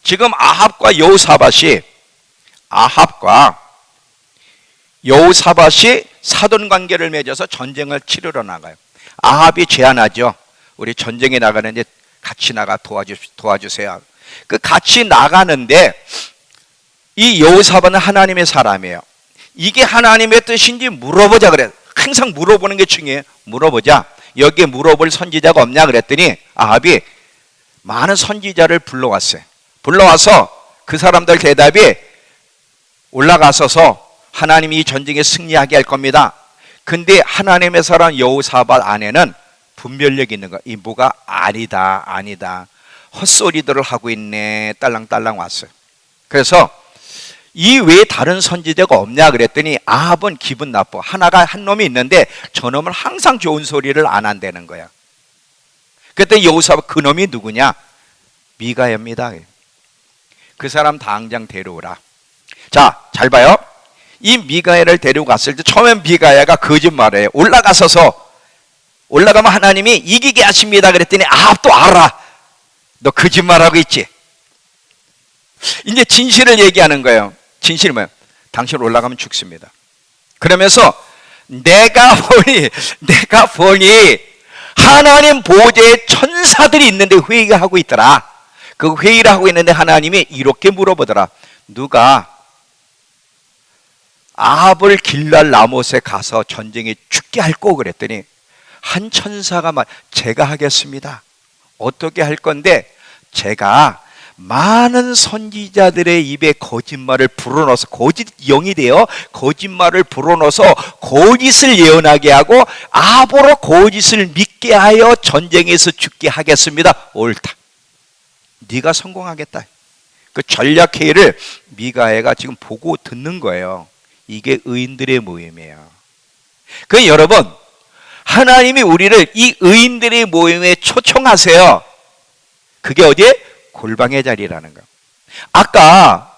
지금 아합과 여호사밧이 사돈 관계를 맺어서 전쟁을 치르러 나가요. 아합이 제안하죠. 우리 전쟁에 나가는데 같이 나가 도와주세요. 그 같이 나가는데 이 여호사밧은 하나님의 사람이에요. 이게 하나님의 뜻인지 물어보자 그래. 항상 물어보는 게 중요해요. 물어보자. 여기에 물어볼 선지자가 없냐 그랬더니 아합이 많은 선지자를 불러왔어요. 불러와서 그 사람들 대답이 올라가서서 하나님이 이 전쟁에 승리하게 할 겁니다. 근데 하나님의 사람 여호사밧 안에는 분별력이 있는 거야. 이 뭐가 아니다. 헛소리들을 하고 있네. 딸랑딸랑 왔어요. 그래서 이 외에 다른 선지자가 없냐 그랬더니 아합은 기분 나빠. 한 놈이 있는데 저 놈은 항상 좋은 소리를 안 한다는 거야. 그때 여호사밧 그 놈이 누구냐? 미가야입니다. 그 사람 당장 데려오라. 자, 잘 봐요. 이 미가야를 데리고 갔을 때 처음엔 미가야가 거짓말해요. 올라가면 하나님이 이기게 하십니다 그랬더니 아합도 알아. 너 거짓말하고 있지. 이제 진실을 얘기하는 거예요. 진실이 뭐예요? 당신 올라가면 죽습니다. 그러면서 내가 보니 하나님 보좌에 천사들이 있는데 회의하고 있더라. 그 회의를 하고 있는데 하나님이 이렇게 물어보더라. 누가 아합을 길랄 라못에 가서 전쟁에 죽게 할 거? 그랬더니 한 천사가 제가 하겠습니다. 어떻게 할 건데 제가 많은 선지자들의 입에 거짓말을 불어넣어서 거짓 영이 되어 거짓말을 불어넣어서 거짓을 예언하게 하고 아합으로 거짓을 믿게 하여 전쟁에서 죽게 하겠습니다. 옳다. 네가 성공하겠다. 그 전략 회의를 미가야가 지금 보고 듣는 거예요. 이게 의인들의 모임이에요. 그 여러분, 하나님이 우리를 이 의인들의 모임에 초청하세요. 그게 어디에? 골방의 자리라는 거예요. 아까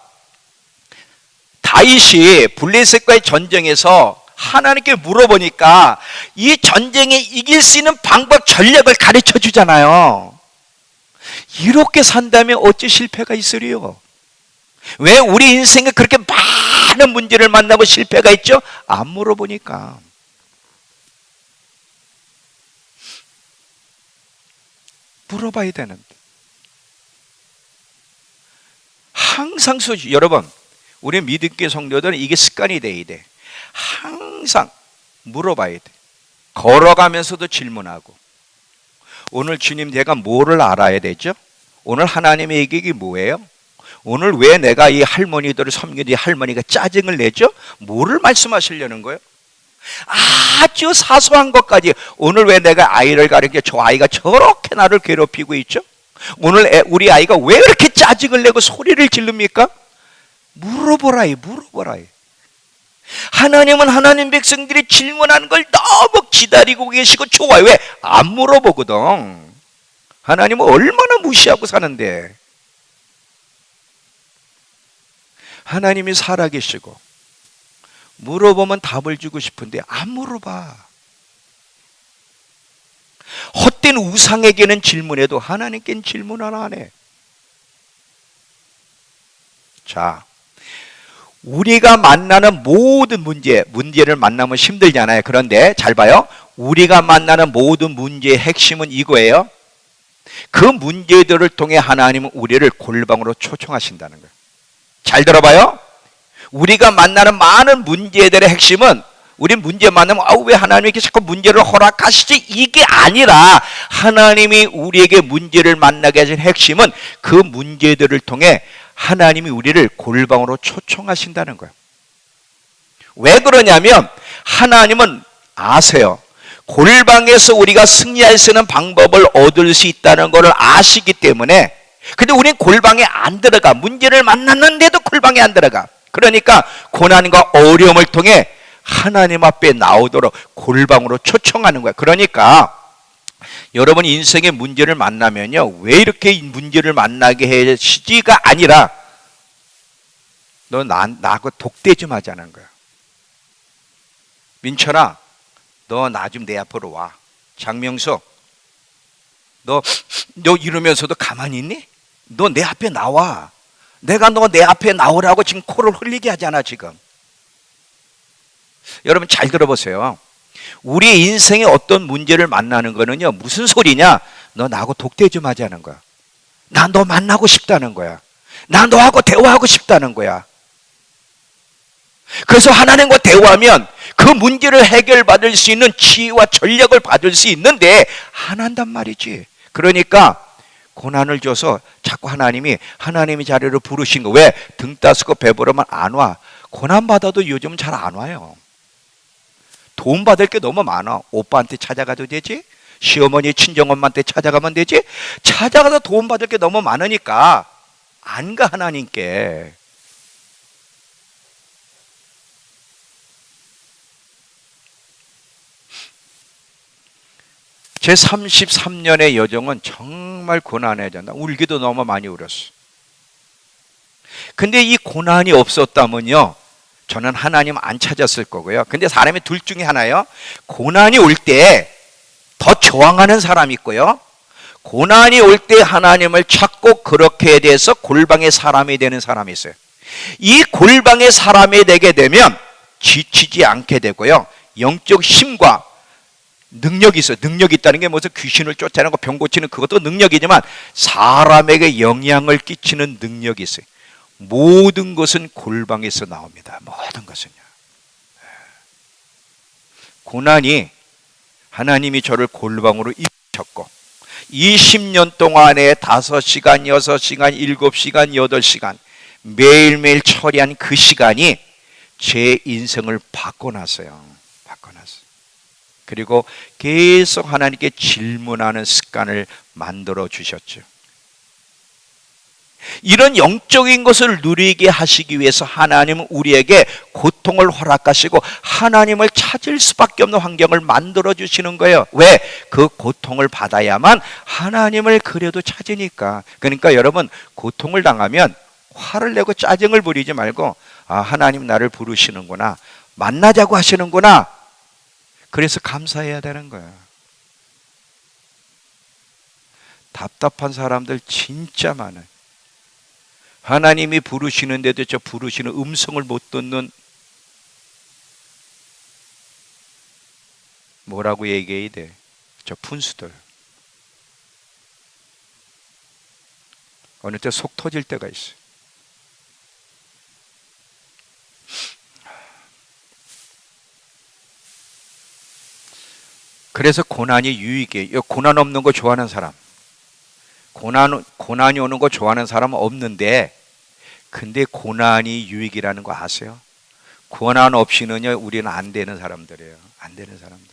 다윗이 블레셋과의 전쟁에서 하나님께 물어보니까 이 전쟁에 이길 수 있는 방법, 전략을 가르쳐 주잖아요. 이렇게 산다면 어찌 실패가 있으리요? 왜 우리 인생에 그렇게 많은 문제를 만나고 실패가 있죠? 안 물어보니까. 물어봐야 되는데. 항상 여러분, 우리 믿음교회 성도들은 이게 습관이 돼야 돼. 항상 물어봐야 돼. 걸어가면서도 질문하고. 오늘 주님 내가 뭐를 알아야 되죠? 오늘 하나님의 얘기가 뭐예요? 오늘 왜 내가 이 할머니들을 섬기는 이 할머니가 짜증을 내죠? 뭐를 말씀하시려는 거예요? 아주 사소한 것까지. 오늘 왜 내가 아이를 가르쳐 저 아이가 저렇게 나를 괴롭히고 있죠? 오늘 우리 아이가 왜 이렇게 짜증을 내고 소리를 지릅니까? 물어보라이. 하나님은 하나님 백성들이 질문하는 걸 너무 기다리고 계시고 좋아요. 왜? 안 물어보거든. 하나님은 얼마나 무시하고 사는데. 하나님이 살아계시고 물어보면 답을 주고 싶은데 안 물어봐. 헛된 우상에게는 질문해도 하나님께는 질문 하나 안 해. 자, 우리가 만나는 모든 문제를 만나면 힘들잖아요. 그런데 잘 봐요. 우리가 만나는 모든 문제의 핵심은 이거예요. 그 문제들을 통해 하나님은 우리를 골방으로 초청하신다는 거예요. 잘 들어봐요. 우리가 만나는 많은 문제들의 핵심은, 우리 문제 만나면 왜 하나님께 자꾸 문제를 허락하시지? 이게 아니라 하나님이 우리에게 문제를 만나게 하신 핵심은 그 문제들을 통해 하나님이 우리를 골방으로 초청하신다는 거예요. 왜 그러냐면 하나님은 아세요. 골방에서 우리가 승리할 수 있는 방법을 얻을 수 있다는 것을 아시기 때문에. 근데 우리는 골방에 안 들어가. 문제를 만났는데도 골방에 안 들어가. 그러니까 고난과 어려움을 통해 하나님 앞에 나오도록 골방으로 초청하는 거야. 그러니까 여러분 인생의 문제를 만나면요, 왜 이렇게 문제를 만나게 하시지가 아니라 너 나하고 독대 좀 하자는 거야. 민철아, 너 나 좀 내 앞으로 와. 장명수, 너 이러면서도 가만히 있니? 너 내 앞에 나와. 내가 너 내 앞에 나오라고 지금 코를 흘리게 하잖아 지금. 여러분 잘 들어보세요. 우리 인생에 어떤 문제를 만나는 거는요, 무슨 소리냐? 너 나하고 독대 좀 하자는 거야. 나 너 만나고 싶다는 거야. 나 너하고 대화하고 싶다는 거야. 그래서 하나님과 대화하면 그 문제를 해결받을 수 있는 지혜와 전략을 받을 수 있는데 안 한단 말이지. 그러니까 고난을 줘서 자꾸 하나님이 자리로 부르신 거. 왜? 등 따스고 배부르면 안 와. 고난받아도 요즘은 잘 안 와요. 도움 받을 게 너무 많아. 오빠한테 찾아가도 되지? 시어머니 친정엄마한테 찾아가면 되지? 찾아가서 도움 받을 게 너무 많으니까 안 가 하나님께. 제 33년의 여정은 정말 고난의 여정이다. 울기도 너무 많이 울었어. 근데 이 고난이 없었다면요, 저는 하나님 안 찾았을 거고요. 근데 사람이 둘 중에 하나예요. 고난이 올 때 더 저항하는 사람이 있고요, 고난이 올 때 하나님을 찾고 그렇게 돼서 골방의 사람이 되는 사람이 있어요. 이 골방의 사람이 되게 되면 지치지 않게 되고요, 영적 힘과 능력이 있어요. 능력이 있다는 게 무슨 귀신을 쫓아내는 거, 병 고치는 그것도 능력이지만 사람에게 영향을 끼치는 능력이 있어요. 모든 것은 골방에서 나옵니다. 모든 것은요. 고난이, 하나님이 저를 골방으로 이끄셨고 20년 동안에 5시간, 6시간, 7시간, 8시간 매일매일 처리한 그 시간이 제 인생을 바꿔놨어요. 그리고 계속 하나님께 질문하는 습관을 만들어 주셨죠. 이런 영적인 것을 누리게 하시기 위해서 하나님은 우리에게 고통을 허락하시고 하나님을 찾을 수밖에 없는 환경을 만들어 주시는 거예요. 왜? 그 고통을 받아야만 하나님을 그래도 찾으니까. 그러니까 여러분, 고통을 당하면 화를 내고 짜증을 부리지 말고, 아, 하나님 나를 부르시는구나, 만나자고 하시는구나, 그래서 감사해야 되는 거야. 답답한 사람들 진짜 많아요. 하나님이 부르시는데도 저 부르시는 음성을 못 듣는, 뭐라고 얘기해야 돼? 저 푼수들. 어느 때 속 터질 때가 있어요. 그래서 고난이 유익이에요. 고난 없는 거 좋아하는 사람, 고난이 오는 거 좋아하는 사람은 없는데, 근데 고난이 유익이라는 거 아세요? 고난 없이는요, 우리는 안 되는 사람들이에요. 안 되는 사람들.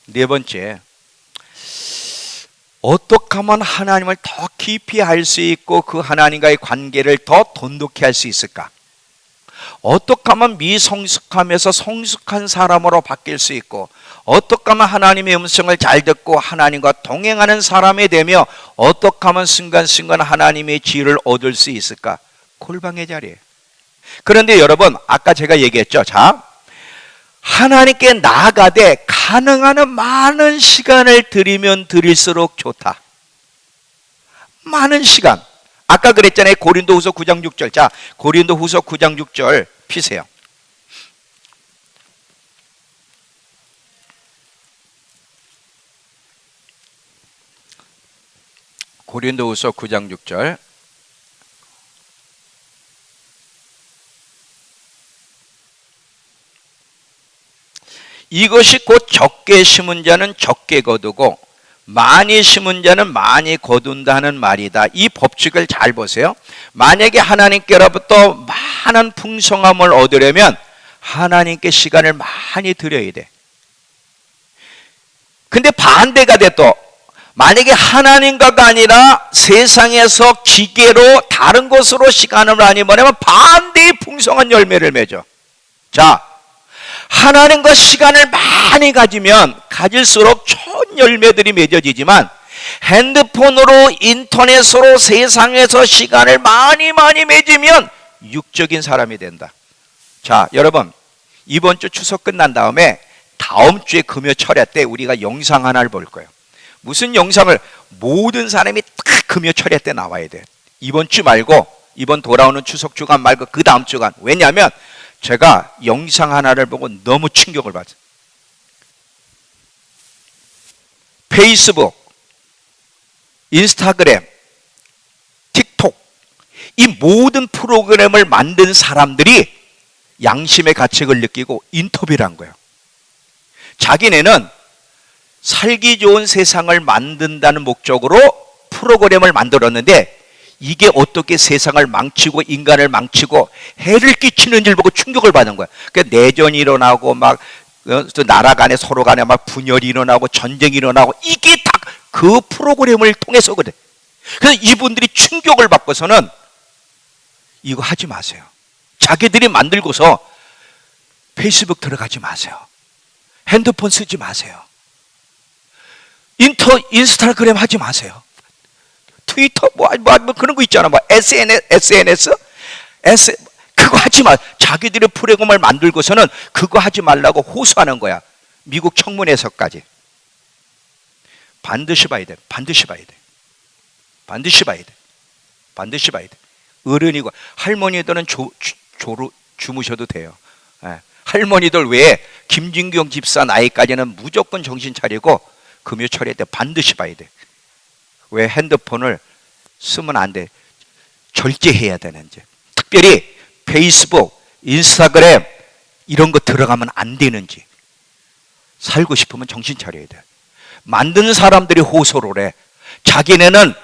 네 번째, 어떻게 하면 하나님을 더 깊이 알 수 있고 그 하나님과의 관계를 더 돈독히 할 수 있을까? 어떻게 하면 미성숙함에서 성숙한 사람으로 바뀔 수 있고, 어떻게 하면 하나님의 음성을 잘 듣고 하나님과 동행하는 사람이 되며, 어떻게 하면 순간순간 하나님의 지혜를 얻을 수 있을까? 골방의 자리에. 그런데 여러분, 아까 제가 얘기했죠. 자, 하나님께 나아가되 가능한 한 많은 시간을 들이면 들일수록 좋다. 많은 시간. 아까 그랬잖아요. 고린도후서 9장 6절. 자, 고린도후서 9장 6절 피세요. 고린도후서 9장 6절. 이것이 곧 적게 심은 자는 적게 거두고 많이 심은 자는 많이 거둔다는 말이다. 이 법칙을 잘 보세요. 만약에 하나님께로부터 많은 풍성함을 얻으려면 하나님께 시간을 많이 드려야 돼. 근데 반대가 돼. 또 만약에 하나님과가 아니라 세상에서 기계로 다른 곳으로 시간을 많이 보내면 반대의 풍성한 열매를 맺어. 자, 하나님과 시간을 많이 가지면 가질수록 좋은 열매들이 맺어지지만, 핸드폰으로, 인터넷으로, 세상에서 시간을 많이 맺으면 육적인 사람이 된다. 자, 여러분, 이번 주 추석 끝난 다음에 다음 주에 금요 철야 때 우리가 영상 하나를 볼 거예요. 무슨 영상을? 모든 사람이 딱 금요 철야 때 나와야 돼. 이번 주 말고, 이번 돌아오는 추석 주간 말고 그 다음 주간. 왜냐하면 제가 영상 하나를 보고 너무 충격을 받았어요. 페이스북, 인스타그램, 틱톡, 이 모든 프로그램을 만든 사람들이 양심의 가책을 느끼고 인터뷰를 한 거예요. 자기네는 살기 좋은 세상을 만든다는 목적으로 프로그램을 만들었는데, 이게 어떻게 세상을 망치고 인간을 망치고 해를 끼치는지를 보고 충격을 받은 거야. 그러니까 내전이 일어나고 막 나라 간에 서로 간에 막 분열이 일어나고 전쟁이 일어나고, 이게 다 그 프로그램을 통해서 그래. 그래서 이분들이 충격을 받고서는 이거 하지 마세요. 자기들이 만들고서 페이스북 들어가지 마세요. 핸드폰 쓰지 마세요. 인스타그램 하지 마세요. 트위터 뭐 그런 거 있잖아. 뭐 SNS 그거 하지 마. 자기들의 프로그램을 만들고서는 그거 하지 말라고 호소하는 거야. 미국 청문회에서까지. 반드시 봐야 돼. 반드시 봐야 돼. 반드시 봐야 돼. 반드시 봐야 돼. 어른이고 할머니들은 주무셔도 돼요. 예. 할머니들 외에 김진경 집사 나이까지는 무조건 정신 차리고 금요철에 때 반드시 봐야 돼. 왜 핸드폰을 쓰면 안 돼. 절제해야 되는지. 특별히 페이스북, 인스타그램 이런 거 들어가면 안 되는지. 살고 싶으면 정신 차려야 돼. 만드는 사람들이 호소를 해. 자기네는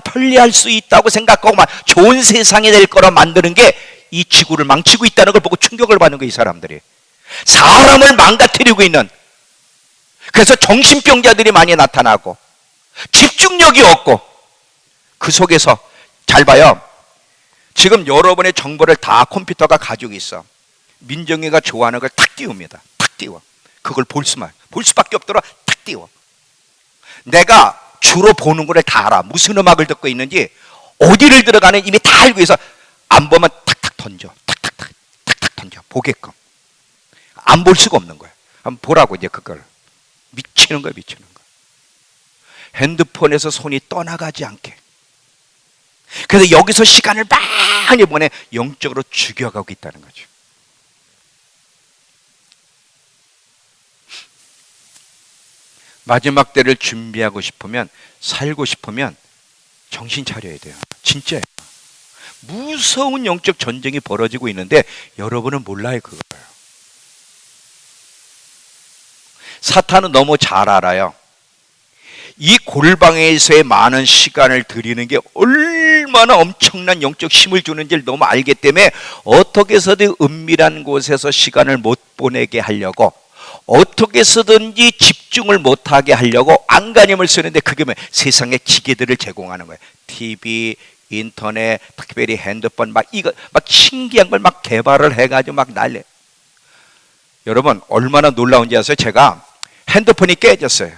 편리할 수 있다고 생각하고 막 좋은 세상이 될 거라 만드는 게 이 지구를 망치고 있다는 걸 보고 충격을 받는 거예요, 이 사람들이. 사람을 망가뜨리고 있는. 그래서 정신병자들이 많이 나타나고 집중력이 없고 그 속에서 잘 봐요. 지금 여러분의 정보를 다 컴퓨터가 가지고 있어. 민정이가 좋아하는 걸 탁 띄웁니다. 탁 띄워. 그걸 볼 수밖에 없도록 탁 띄워. 내가 주로 보는 거를 다 알아. 무슨 음악을 듣고 있는지 어디를 들어가는 이미 다 알고 있어. 안 보면 탁탁 던져. 탁탁탁 던져. 보게끔. 안 볼 수가 없는 거야. 한번 보라고 이제 그걸. 미치는 거야, 미치는 거야. 핸드폰에서 손이 떠나가지 않게. 그래서 여기서 시간을 많이 보내 영적으로 죽여가고 있다는 거죠. 마지막 때를 준비하고 싶으면, 살고 싶으면 정신 차려야 돼요. 진짜예요. 무서운 영적 전쟁이 벌어지고 있는데 여러분은 몰라요, 그거예요. 사탄은 너무 잘 알아요. 이 골방에서의 많은 시간을 들이는 게 얼마나 엄청난 영적 힘을 주는지를 너무 알기 때문에 어떻게 해서든 은밀한 곳에서 시간을 못 보내게 하려고, 어떻게 해서든지 집중을 못하게 하려고 안간힘을 쓰는데, 그게 뭐 세상의 기계들을 제공하는 거예요. TV, 인터넷, 특별히 핸드폰 막 신기한 걸 막 개발을 해가지고 막 난리. 여러분 얼마나 놀라운지 아세요? 제가 핸드폰이 깨졌어요.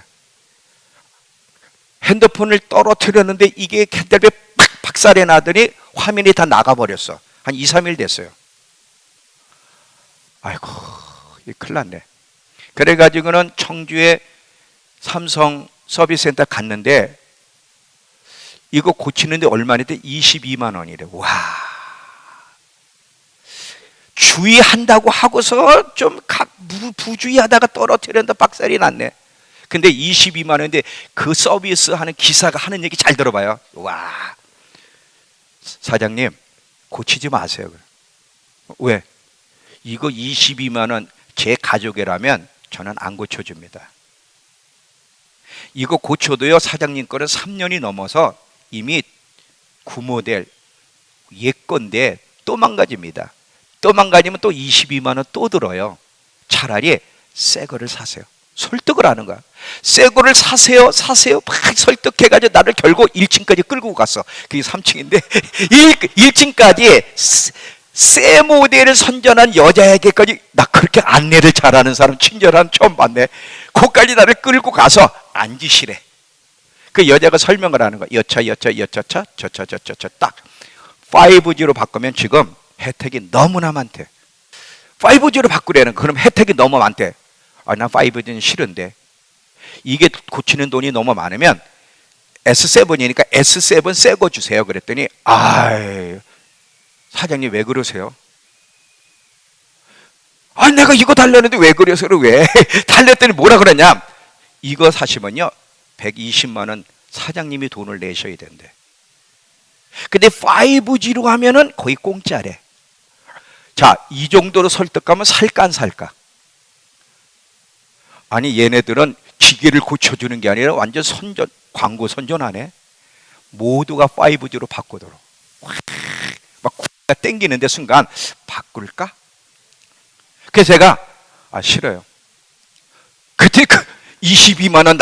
핸드폰을 떨어뜨렸는데 이게 캔들에 팍 박살이 나더니 화면이 다 나가버렸어. 한 2, 3일 됐어요. 아이고, 이 큰일 났네. 그래가지고는 청주에 삼성 서비스센터 갔는데 이거 고치는데 얼마인데 22만 원이래. 와. 주의한다고 하고서 좀 부주의하다가 떨어뜨렸는데 박살이 났네. 근데 22만 원인데 그 서비스 하는 기사가 하는 얘기 잘 들어봐요. 와. 사장님, 고치지 마세요. 왜? 이거 22만 원 제 가족이라면 저는 안 고쳐줍니다. 이거 고쳐도요, 사장님 거는 3년이 넘어서 이미 구모델 예건데 또 망가집니다. 또 망가지면 또 22만 원 또 들어요. 차라리 새 거를 사세요. 설득을 하는 거야. 새 거를 사세요 막 설득해가지고 나를 결국 1층까지 끌고 갔어. 그게 3층인데 1층까지 새 모델을 선전한 여자에게까지, 나 그렇게 안내를 잘하는 사람, 친절한 처음 봤네. 거기까지 나를 끌고 가서 앉으시래. 그 여자가 설명을 하는 거야. 여차차 딱 5G로 바꾸면 지금 혜택이 너무나 많대. 5G로 바꾸려는, 그럼 혜택이 너무 많대. 아, 나 5G는 싫은데. 이게 고치는 돈이 너무 많으면 S7이니까 S7 새 거 주세요. 그랬더니 사장님 왜 그러세요? 아, 내가 이거 달라는데 왜 그러세요? 왜? 달랬더니 뭐라 그러냐? 이거 사시면요 120만 원 사장님이 돈을 내셔야 된대. 근데 5G로 하면은 거의 공짜래. 자, 이 정도로 설득하면 살까 안 살까? 아니, 얘네들은 기계를 고쳐주는 게 아니라 완전 선전, 광고 선전하네. 모두가 5G로 바꾸도록. 막 땡기는데 순간 바꿀까? 그래서 제가 싫어요. 그때 22만 원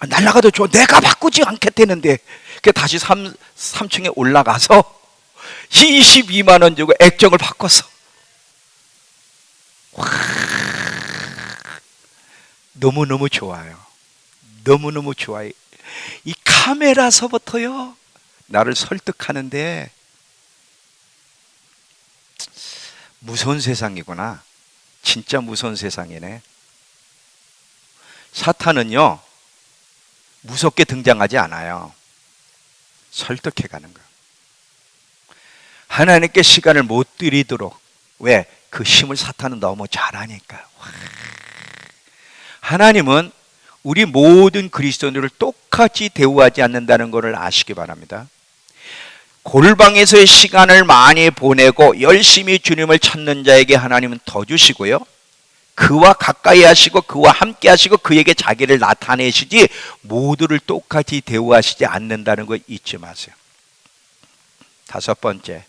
날라가도 좋아. 내가 바꾸지 않겠다는데. 그래서 다시 3층에 올라가서 22만 원 주고 액정을 바꿨어. 와, 너무너무 좋아요. 너무너무 좋아요. 이 카메라서부터요 나를 설득하는데, 무서운 세상이구나. 진짜 무서운 세상이네. 사탄은요 무섭게 등장하지 않아요. 설득해 가는 거예요. 하나님께 시간을 못 드리도록. 왜? 그 힘을 사탄은 너무 잘 아니까. 하나님은 우리 모든 그리스도인들을 똑같이 대우하지 않는다는 것을 아시기 바랍니다. 골방에서의 시간을 많이 보내고 열심히 주님을 찾는 자에게 하나님은 더 주시고요, 그와 가까이 하시고 그와 함께 하시고 그에게 자기를 나타내시지 모두를 똑같이 대우하시지 않는다는 거 잊지 마세요. 다섯 번째,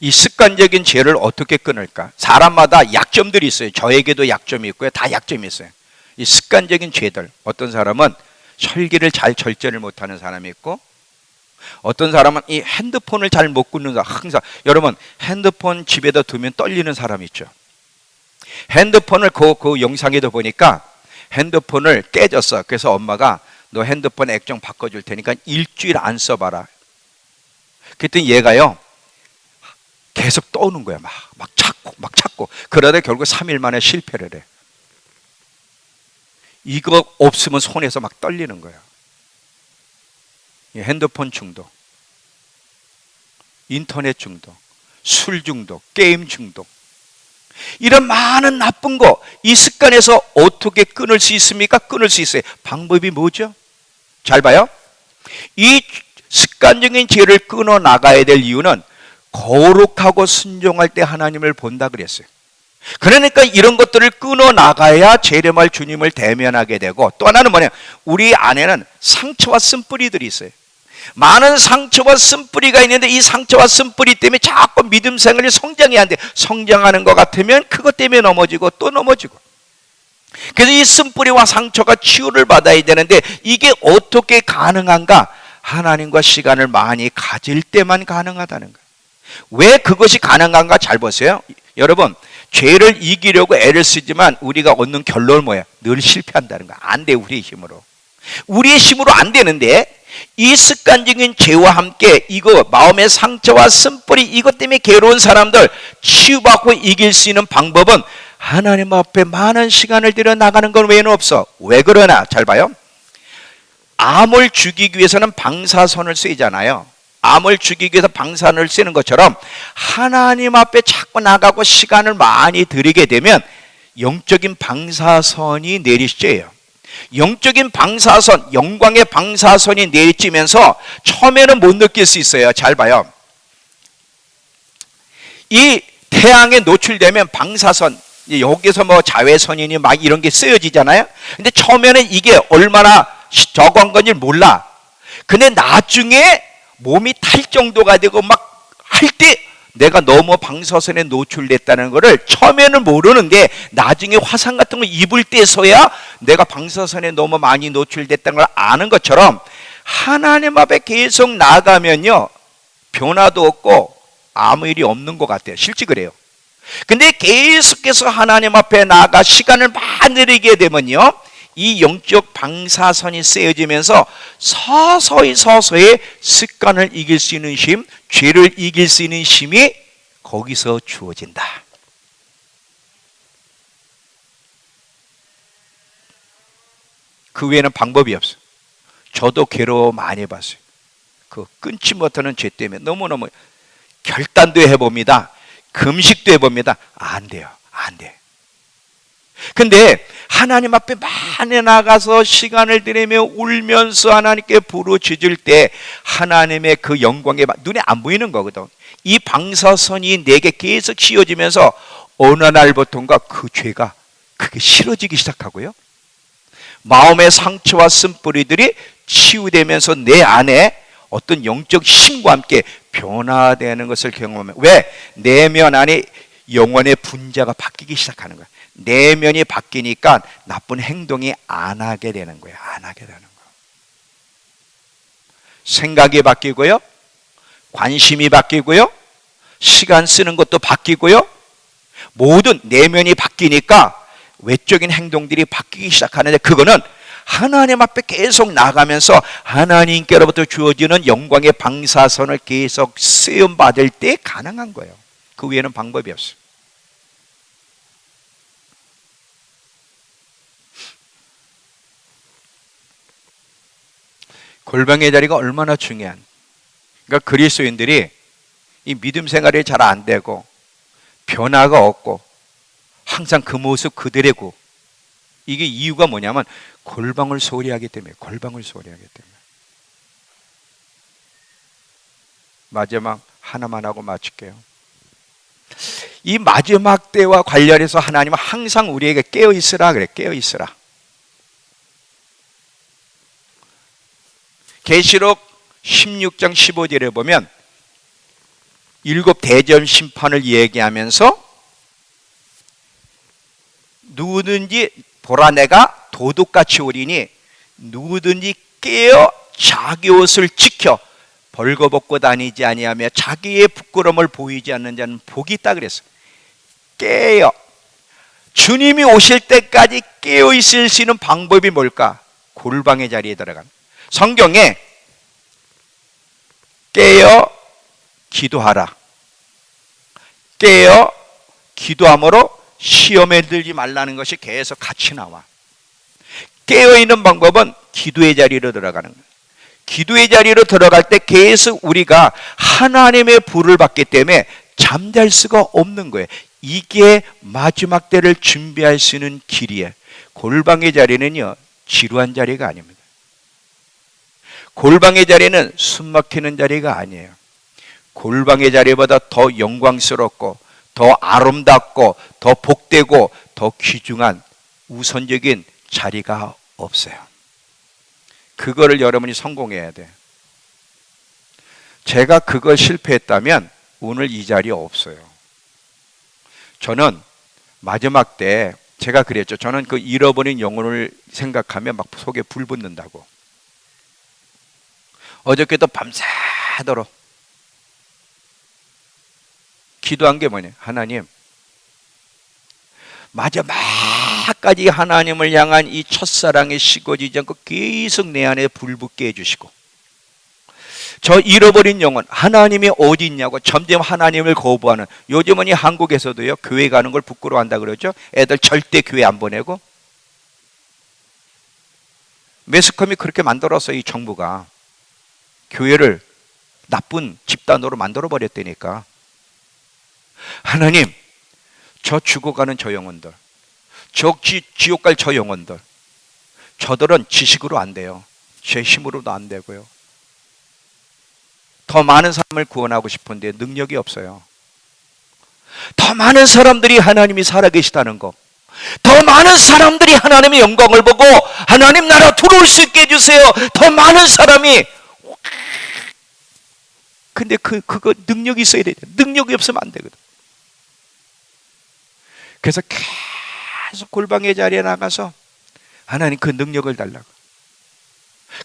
이 습관적인 죄를 어떻게 끊을까? 사람마다 약점들이 있어요. 저에게도 약점이 있고요, 다 약점이 있어요. 이 습관적인 죄들, 어떤 사람은 설계를 잘 절제를 못하는 사람이 있고, 어떤 사람은 이 핸드폰을 잘 못 끊는 사람, 항상 여러분 핸드폰 집에다 두면 떨리는 사람이 있죠. 핸드폰을 그 영상에도 보니까 핸드폰을 깨졌어. 그래서 엄마가 너 핸드폰 액정 바꿔줄 테니까 일주일 안 써봐라. 그랬더니 얘가요 계속 떠오는 거야. 막 찾고 그러다 결국 3일 만에 실패를 해. 이거 없으면 손에서 막 떨리는 거야. 핸드폰 중독, 인터넷 중독, 술 중독, 게임 중독, 이런 많은 나쁜 거, 이 습관에서 어떻게 끊을 수 있습니까? 끊을 수 있어요. 방법이 뭐죠? 잘 봐요. 이 습관적인 죄를 끊어 나가야 될 이유는 거룩하고 순종할 때 하나님을 본다 그랬어요. 그러니까 이런 것들을 끊어 나가야 재림할 주님을 대면하게 되고, 또 하나는 뭐냐, 우리 안에는 상처와 쓴뿌리들이 있어요. 많은 상처와 쓴뿌리가 있는데 이 상처와 쓴뿌리 때문에 자꾸 믿음 생활이 성장이 안 돼. 성장하는 것 같으면 그것 때문에 넘어지고 또 넘어지고. 그래서 이 쓴뿌리와 상처가 치유를 받아야 되는데 이게 어떻게 가능한가? 하나님과 시간을 많이 가질 때만 가능하다는 거예요. 왜 그것이 가능한가? 잘 보세요. 여러분, 죄를 이기려고 애를 쓰지만 우리가 얻는 결론은 뭐야? 늘 실패한다는 거야. 안 돼, 우리의 힘으로. 우리의 힘으로 안 되는데, 이 습관적인 죄와 함께 이거 마음의 상처와 쓴뿌리, 이것 때문에 괴로운 사람들 치유받고 이길 수 있는 방법은 하나님 앞에 많은 시간을 들여 나가는 건 외에는 없어. 왜 그러나? 잘 봐요. 암을 죽이기 위해서는 방사선을 쓰잖아요. 암을 죽이기 위해서 방사선을 쓰는 것처럼 하나님 앞에 자꾸 나가고 시간을 많이 들이게 되면 영적인 방사선이 내리쬐요. 영적인 방사선, 영광의 방사선이 내리쬐면서 처음에는 못 느낄 수 있어요. 잘 봐요. 이 태양에 노출되면 방사선, 여기서 뭐 자외선이니 막 이런 게 쓰여지잖아요. 근데 처음에는 이게 얼마나 저거한 건지 몰라. 근데 나중에 몸이 탈 정도가 되고 막 할 때 내가 너무 방사선에 노출됐다는 것을 처음에는 모르는데 나중에 화상 같은 거 입을 때서야 내가 방사선에 너무 많이 노출됐다는 걸 아는 것처럼 하나님 앞에 계속 나가면요 변화도 없고 아무 일이 없는 것 같아요. 실제 그래요. 근데 계속해서 하나님 앞에 나가 시간을 많이 들이게 되면요 이 영적 방사선이 쓰여지면서 서서히 습관을 이길 수 있는 힘, 죄를 이길 수 있는 힘이 거기서 주어진다. 그 외에는 방법이 없어. 저도 괴로워 많이 봤어요. 그 끊지 못하는 죄 때문에 너무너무 결단도 해봅니다. 금식도 해봅니다. 안 돼요. 안 돼. 근데 하나님 앞에 많이 나가서 시간을 들이며 울면서 하나님께 부르짖을 때 하나님의 그 영광이 눈에 안 보이는 거거든. 이 방사선이 내게 계속 씌워지면서 어느 날부터인가 그 죄가 그게 싫어지기 시작하고요. 마음의 상처와 쓴뿌리들이 치유되면서 내 안에 어떤 영적 힘과 함께 변화되는 것을 경험하면, 왜? 내면 안에 영혼의 분자가 바뀌기 시작하는 거야. 내면이 바뀌니까 나쁜 행동이 안 하게 되는 거야. 안 하게 되는 거야. 생각이 바뀌고요. 관심이 바뀌고요. 시간 쓰는 것도 바뀌고요. 모든 내면이 바뀌니까 외적인 행동들이 바뀌기 시작하는데 그거는 하나님 앞에 계속 나가면서 하나님께로부터 주어지는 영광의 방사선을 계속 쓰임받을 때 가능한 거예요. 그 외에는 방법이 없어요. 골방의 자리가 얼마나 중요한, 그러니까 그리스도인들이 이 믿음 생활이 잘 안 되고 변화가 없고 항상 그 모습 그대로고, 이게 이유가 뭐냐면 골방을 소홀히 하기 때문에, 골방을 소홀히 하기 때문에. 마지막 하나만 하고 마칠게요. 이 마지막 때와 관련해서 하나님은 항상 우리에게 깨어 있으라 그래. 깨어 있으라. 계시록 16장 15절에 보면 일곱 대전 심판을 얘기하면서 누구든지 보라 내가 도둑같이 오리니 누구든지 깨어 자기 옷을 지켜 벌거벗고 다니지 아니하며 자기의 부끄러움을 보이지 않는 자는 복이 있다 그랬어. 깨어, 주님이 오실 때까지 깨어 있을 수 있는 방법이 뭘까? 골방의 자리에 들어간. 성경에 깨어 기도하라, 깨어 기도함으로 시험에 들지 말라는 것이 계속 같이 나와. 깨어있는 방법은 기도의 자리로 들어가는 거예요. 기도의 자리로 들어갈 때 계속 우리가 하나님의 불을 받기 때문에 잠잘 수가 없는 거예요. 이게 마지막 때를 준비할 수 있는 길이에요. 골방의 자리는요, 지루한 자리가 아닙니다. 골방의 자리는 숨 막히는 자리가 아니에요. 골방의 자리보다 더 영광스럽고 더 아름답고 더 복되고 더 귀중한 우선적인 자리가 없어요. 그거를 여러분이 성공해야 돼. 제가 그걸 실패했다면 오늘 이 자리에 없어요. 저는 마지막 때 제가 그랬죠. 저는 그 잃어버린 영혼을 생각하면 막 속에 불 붙는다고. 어저께도 밤새도록 기도한 게 뭐냐? 하나님, 마지막까지 하나님을 향한 이 첫사랑에 식어지지 않고 계속 내 안에 불붙게 해주시고, 저 잃어버린 영혼, 하나님이 어디 있냐고 점점 하나님을 거부하는, 요즘은 이 한국에서도요, 교회 가는 걸 부끄러워한다 그러죠. 애들 절대 교회 안 보내고. 매스컴이 그렇게 만들었어요. 이 정부가 교회를 나쁜 집단으로 만들어 버렸다니까. 하나님, 저 죽어가는 저 영혼들, 저 지옥 갈 저 영혼들, 저들은 지식으로 안 돼요. 제 힘으로도 안 되고요. 더 많은 사람을 구원하고 싶은데 능력이 없어요. 더 많은 사람들이 하나님이 살아계시다는 거, 더 많은 사람들이 하나님의 영광을 보고 하나님 나라 들어올 수 있게 해주세요. 더 많은 사람이. 근데 그거 능력이 있어야 돼. 능력이 없으면 안 되거든. 그래서 계속 골방의 자리에 나가서 하나님 그 능력을 달라고.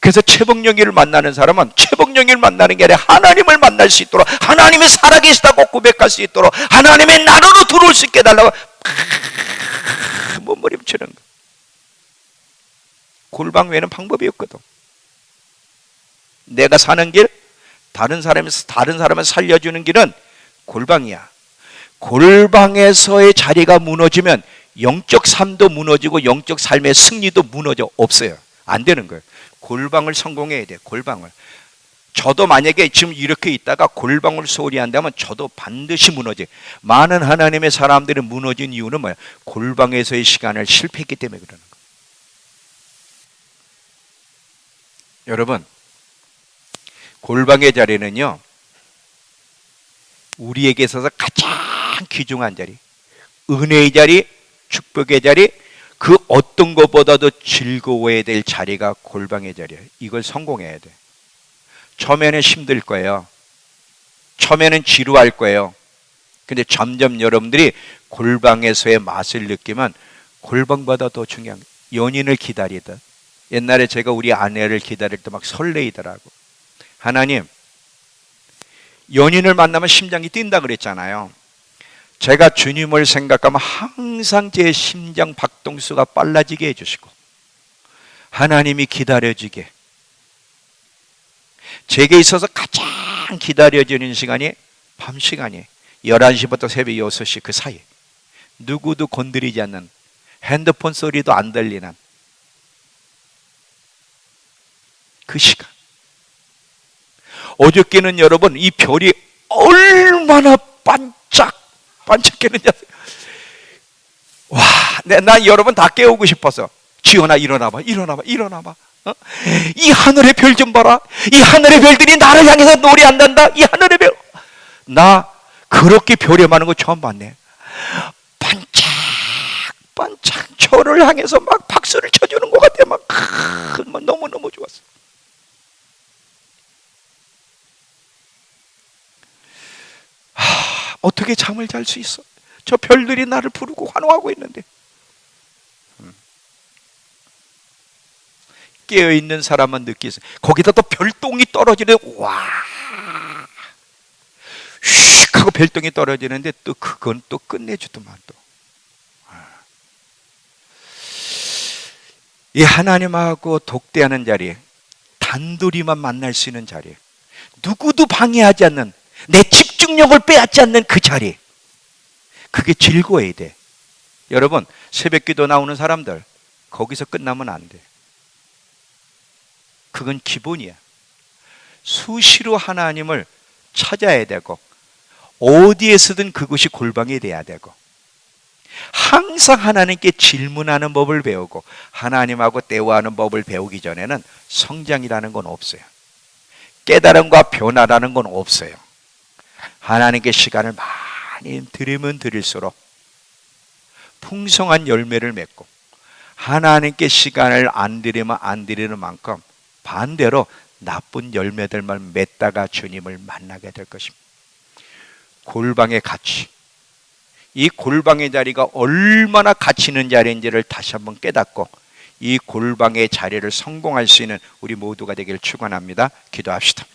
그래서 최복령이를 만나는 사람은 최복령이를 만나는 게 아니라 하나님을 만날 수 있도록, 하나님이 살아계시다고 고백할 수 있도록, 하나님의 나라로 들어올 수 있게 해달라고 몸부림치는 거. 골방 외에는 방법이 없거든. 내가 사는 길, 다른 사람을 살려주는 길은 골방이야. 골방에서의 자리가 무너지면 영적 삶도 무너지고 영적 삶의 승리도 무너져. 없어요. 안 되는 거예요. 골방을 성공해야 돼. 골방을. 저도 만약에 지금 이렇게 있다가 골방을 소홀히 한다면 저도 반드시 무너져. 많은 하나님의 사람들이 무너진 이유는 뭐야? 골방에서의 시간을 실패했기 때문에 그러는 거예요. 여러분, 골방의 자리는요, 우리에게 있어서 가장 귀중한 자리, 은혜의 자리, 축복의 자리, 그 어떤 것보다도 즐거워야 될 자리가 골방의 자리예요. 이걸 성공해야 돼. 처음에는 힘들 거예요. 처음에는 지루할 거예요. 근데 점점 여러분들이 골방에서의 맛을 느끼면 골방보다 더 중요한 거예요. 연인을 기다리다. 옛날에 제가 우리 아내를 기다릴 때 막 설레이더라고. 하나님, 연인을 만나면 심장이 뛴다 그랬잖아요. 제가 주님을 생각하면 항상 제 심장 박동수가 빨라지게 해주시고, 하나님이 기다려지게, 제게 있어서 가장 기다려지는 시간이 밤 시간이 11시부터 새벽 6시 그 사이, 누구도 건드리지 않는, 핸드폰 소리도 안 들리는 그 시간. 어저께는 여러분 이 별이 얼마나 반짝했는지 아세요? 와, 난 여러분 다 깨우고 싶어서. 지연아, 일어나봐. 어? 이 하늘의 별 좀 봐라. 이 하늘의 별들이 나를 향해서 노래한단다. 이 하늘의 별. 나 그렇게 별에 많은 거 처음 봤네. 반짝 저를 향해서 막 박수를 쳐주는 것 같아. 막 너무너무 좋았어. 어떻게 잠을 잘 수 있어? 저 별들이 나를 부르고 환호하고 있는데. 깨어있는 사람은 느끼세요. 거기다 또 별똥이 떨어지는, 와, 휙 하고 별똥이 떨어지는데 또 그건 또 끝내주더만 또. 이 하나님하고 독대하는 자리에, 단둘이만 만날 수 있는 자리에, 누구도 방해하지 않는, 내 집중력을 빼앗지 않는 그 자리, 그게 즐거워야 돼. 여러분, 새벽기도 나오는 사람들 거기서 끝나면 안 돼. 그건 기본이야. 수시로 하나님을 찾아야 되고, 어디에서든 그것이 골방이 돼야 되고, 항상 하나님께 질문하는 법을 배우고 하나님하고 대화하는 법을 배우기 전에는 성장이라는 건 없어요. 깨달음과 변화라는 건 없어요. 하나님께 시간을 많이 들이면 들일수록 풍성한 열매를 맺고, 하나님께 시간을 안 들이면 안 들이는 만큼 반대로 나쁜 열매들만 맺다가 주님을 만나게 될 것입니다. 골방의 가치, 이 골방의 자리가 얼마나 가치 있는 자리인지를 다시 한번 깨닫고 이 골방의 자리를 성공할 수 있는 우리 모두가 되기를 축원합니다. 기도합시다.